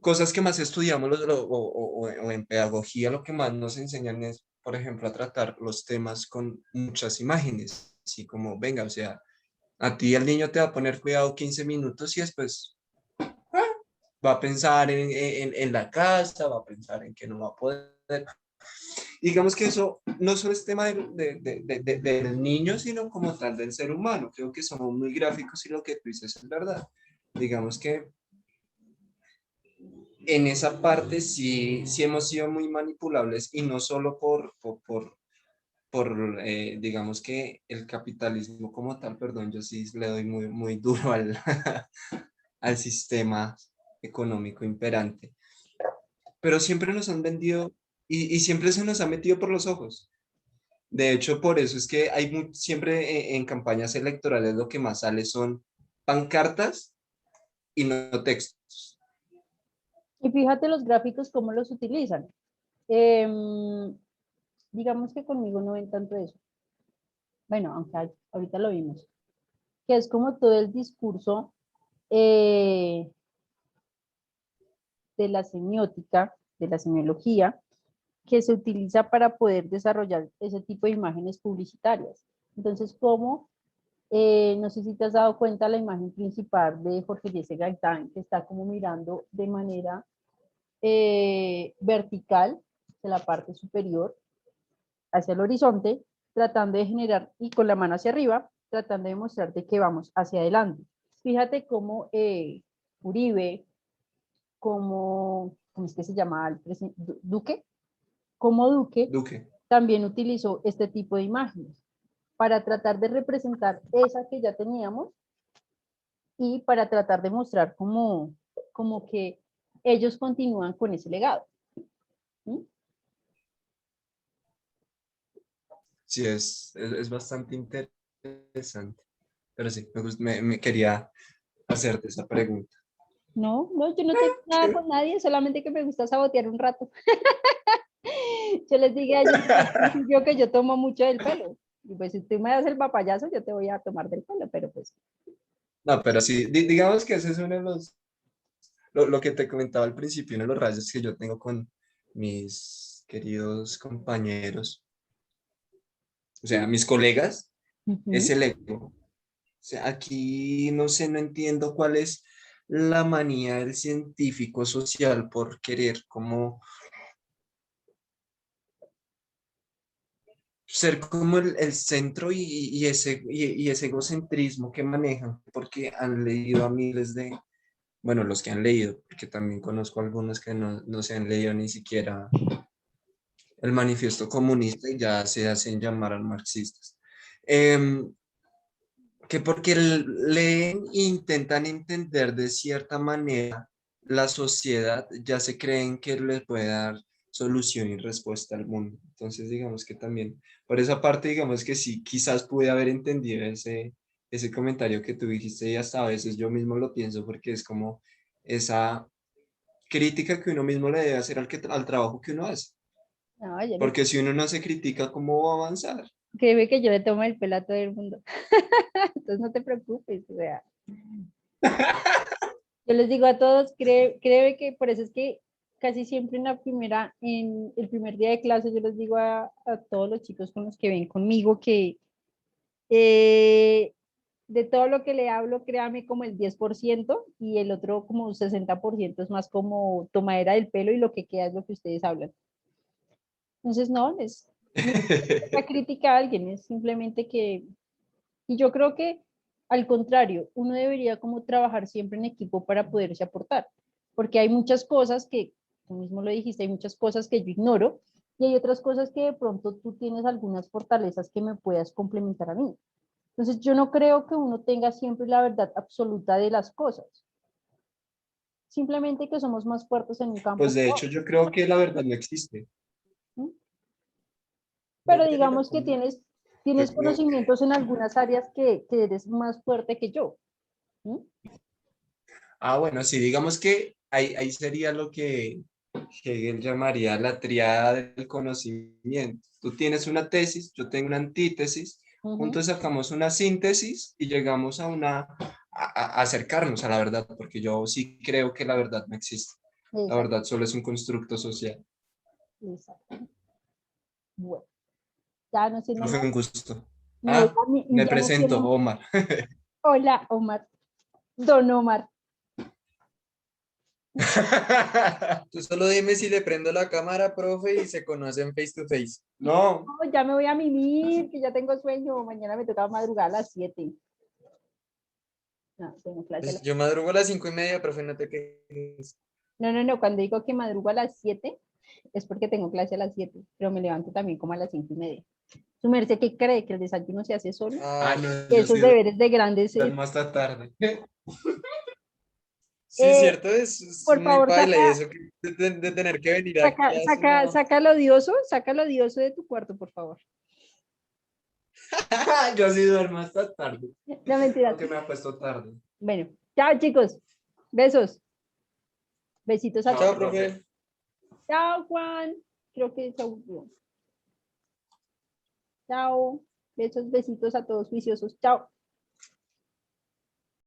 [SPEAKER 5] cosas que más estudiamos o en pedagogía lo que más nos enseñan es, por ejemplo, a tratar los temas con muchas imágenes. Así como, venga, o sea, a ti el niño te va a poner cuidado 15 minutos y después va a pensar en la casa, va a pensar en que no va a poder. Digamos que eso no solo es tema del niño, sino como tal del ser humano. Creo que somos muy gráficos y lo que tú dices es verdad. Digamos que en esa parte sí hemos sido muy manipulables y no solo digamos que el capitalismo como tal, perdón, yo sí le doy muy duro al sistema económico imperante. Pero siempre nos han vendido y siempre se nos ha metido por los ojos. De hecho, por eso es que hay siempre en campañas electorales lo que más sale son pancartas y no textos.
[SPEAKER 2] Y fíjate los gráficos, cómo los utilizan. Digamos que conmigo no ven tanto eso. Bueno, aunque ahorita lo vimos. Que es como todo el discurso de la semiótica, de la semiología, que se utiliza para poder desarrollar ese tipo de imágenes publicitarias. Entonces, ¿cómo? No sé si te has dado cuenta la imagen principal de Jorge Eliezer Gaitán, que está como mirando de manera vertical de la parte superior hacia el horizonte, tratando de generar, y con la mano hacia arriba, tratando de mostrarte que vamos hacia adelante. Fíjate cómo Uribe, ¿cómo es que se llama el presidente? Duque, como Duque
[SPEAKER 5] Duque.
[SPEAKER 2] también utilizó este tipo de imágenes para tratar de representar esa que ya teníamos y para tratar de mostrar como que ellos continúan con ese legado. ¿Sí?
[SPEAKER 5] Sí, es bastante interesante. Pero sí, me quería hacerte esa pregunta.
[SPEAKER 2] No, yo no tengo nada con nadie, solamente que me gusta sabotear un rato. Yo les dije a ellos yo que yo tomo mucho del pelo. Y pues si tú me das el papayazo, yo te voy a tomar del pelo, pero pues.
[SPEAKER 5] No, pero sí, digamos que ese es uno de los, lo que te comentaba al principio, uno de los rayos que yo tengo con mis queridos compañeros, o sea, mis colegas, es
[SPEAKER 2] Uh-huh.
[SPEAKER 5] el ego. O sea, aquí no sé, no entiendo cuál es la manía del científico social por querer como ser como el centro y ese egocentrismo que manejan, porque han leído a miles de, bueno, los que han leído, porque también conozco algunos que no se han leído ni siquiera el manifiesto comunista y ya se hacen llamar marxistas. Em, que porque leen e intentan entender de cierta manera la sociedad, ya se creen que les puede dar solución y respuesta al mundo. Entonces, digamos que también, por esa parte, digamos que sí, quizás pude haber entendido ese comentario que tú dijiste y hasta a veces yo mismo lo pienso porque es como esa crítica que uno mismo le debe hacer al trabajo que uno hace.
[SPEAKER 2] No, yo les,
[SPEAKER 5] Porque si uno no se critica, ¿cómo va a avanzar?
[SPEAKER 2] créeme que yo le tomo el pelo a todo el mundo. Entonces no te preocupes, o sea, yo les digo a todos, créeme que por eso es que casi siempre en el primer día de clase, yo les digo a todos los chicos con los que ven conmigo que de todo lo que le hablo, créame como el 10% y el otro como 60% es más como tomadera del pelo y lo que queda es lo que ustedes hablan. Entonces, no es una crítica a alguien, es simplemente que, y yo creo que al contrario, uno debería como trabajar siempre en equipo para poderse aportar, porque hay muchas cosas que, tú mismo lo dijiste, hay muchas cosas que yo ignoro y hay otras cosas que de pronto tú tienes algunas fortalezas que me puedas complementar a mí. Entonces, yo no creo que uno tenga siempre la verdad absoluta de las cosas, simplemente que somos más fuertes en un campo
[SPEAKER 5] Pues
[SPEAKER 2] que
[SPEAKER 5] de hecho
[SPEAKER 2] otro.
[SPEAKER 5] yo creo que la verdad no existe.
[SPEAKER 2] ¿Sí?
[SPEAKER 5] No
[SPEAKER 2] Pero
[SPEAKER 5] tiene
[SPEAKER 2] digamos que
[SPEAKER 5] razón. Yo
[SPEAKER 2] tienes
[SPEAKER 5] creo que,
[SPEAKER 2] conocimientos en algunas áreas que eres más fuerte que yo. ¿Sí?
[SPEAKER 5] bueno, sí, digamos que ahí sería lo que Hegel llamaría la triada del conocimiento. Tú tienes una tesis, yo tengo una antítesis,
[SPEAKER 2] Uh-huh.
[SPEAKER 5] juntos sacamos una síntesis y llegamos a acercarnos a la verdad, porque yo sí creo que la verdad no existe. La
[SPEAKER 2] Exacto,
[SPEAKER 5] verdad solo es un constructo social.
[SPEAKER 2] exacto. Bueno, ya no siendo
[SPEAKER 5] No fue
[SPEAKER 2] más,
[SPEAKER 5] un gusto.
[SPEAKER 2] me voy
[SPEAKER 5] Me
[SPEAKER 2] ya no siendo
[SPEAKER 5] presento,
[SPEAKER 2] más.
[SPEAKER 5] Omar.
[SPEAKER 2] Hola, Omar. Don Omar.
[SPEAKER 1] Tú solo dime si le prendo la cámara, profe, y se conocen face to face.
[SPEAKER 5] No,
[SPEAKER 2] No, ya me voy a mimir, que ya tengo sueño. Mañana me toca madrugar a las 7. No, tengo clase a
[SPEAKER 1] Pues
[SPEAKER 2] las...
[SPEAKER 1] yo madrugo a las 5:30, profe, no te quejes.
[SPEAKER 2] No, cuando digo que madrugo a las 7 es porque tengo clase a las 7, pero me levanto también como a las 5:30. Su merced, ¿qué cree? ¿Que el desayuno se hace solo?
[SPEAKER 1] Ah,
[SPEAKER 5] no,
[SPEAKER 2] Que
[SPEAKER 5] yo
[SPEAKER 2] esos
[SPEAKER 5] sí
[SPEAKER 2] deberes de grandes,
[SPEAKER 5] duermo hasta tarde.
[SPEAKER 1] Sí,
[SPEAKER 2] Eh,
[SPEAKER 1] cierto, es
[SPEAKER 2] por
[SPEAKER 1] muy
[SPEAKER 2] favor,
[SPEAKER 1] baila y
[SPEAKER 2] saca,
[SPEAKER 1] eso de tener que venir aquí a su
[SPEAKER 2] saca lo odioso de tu cuarto, por favor.
[SPEAKER 5] Yo sí duermo hasta tarde,
[SPEAKER 2] No, mentira.
[SPEAKER 5] aunque me apuesto tarde.
[SPEAKER 2] Bueno, chao, chicos. Besos. Besitos a
[SPEAKER 5] Chao,
[SPEAKER 1] Chao,
[SPEAKER 2] todos.
[SPEAKER 5] profe.
[SPEAKER 1] profe.
[SPEAKER 2] Chao, Juan. Creo que se aburrió. Chao. Besos, besitos a todos juiciosos. Chao.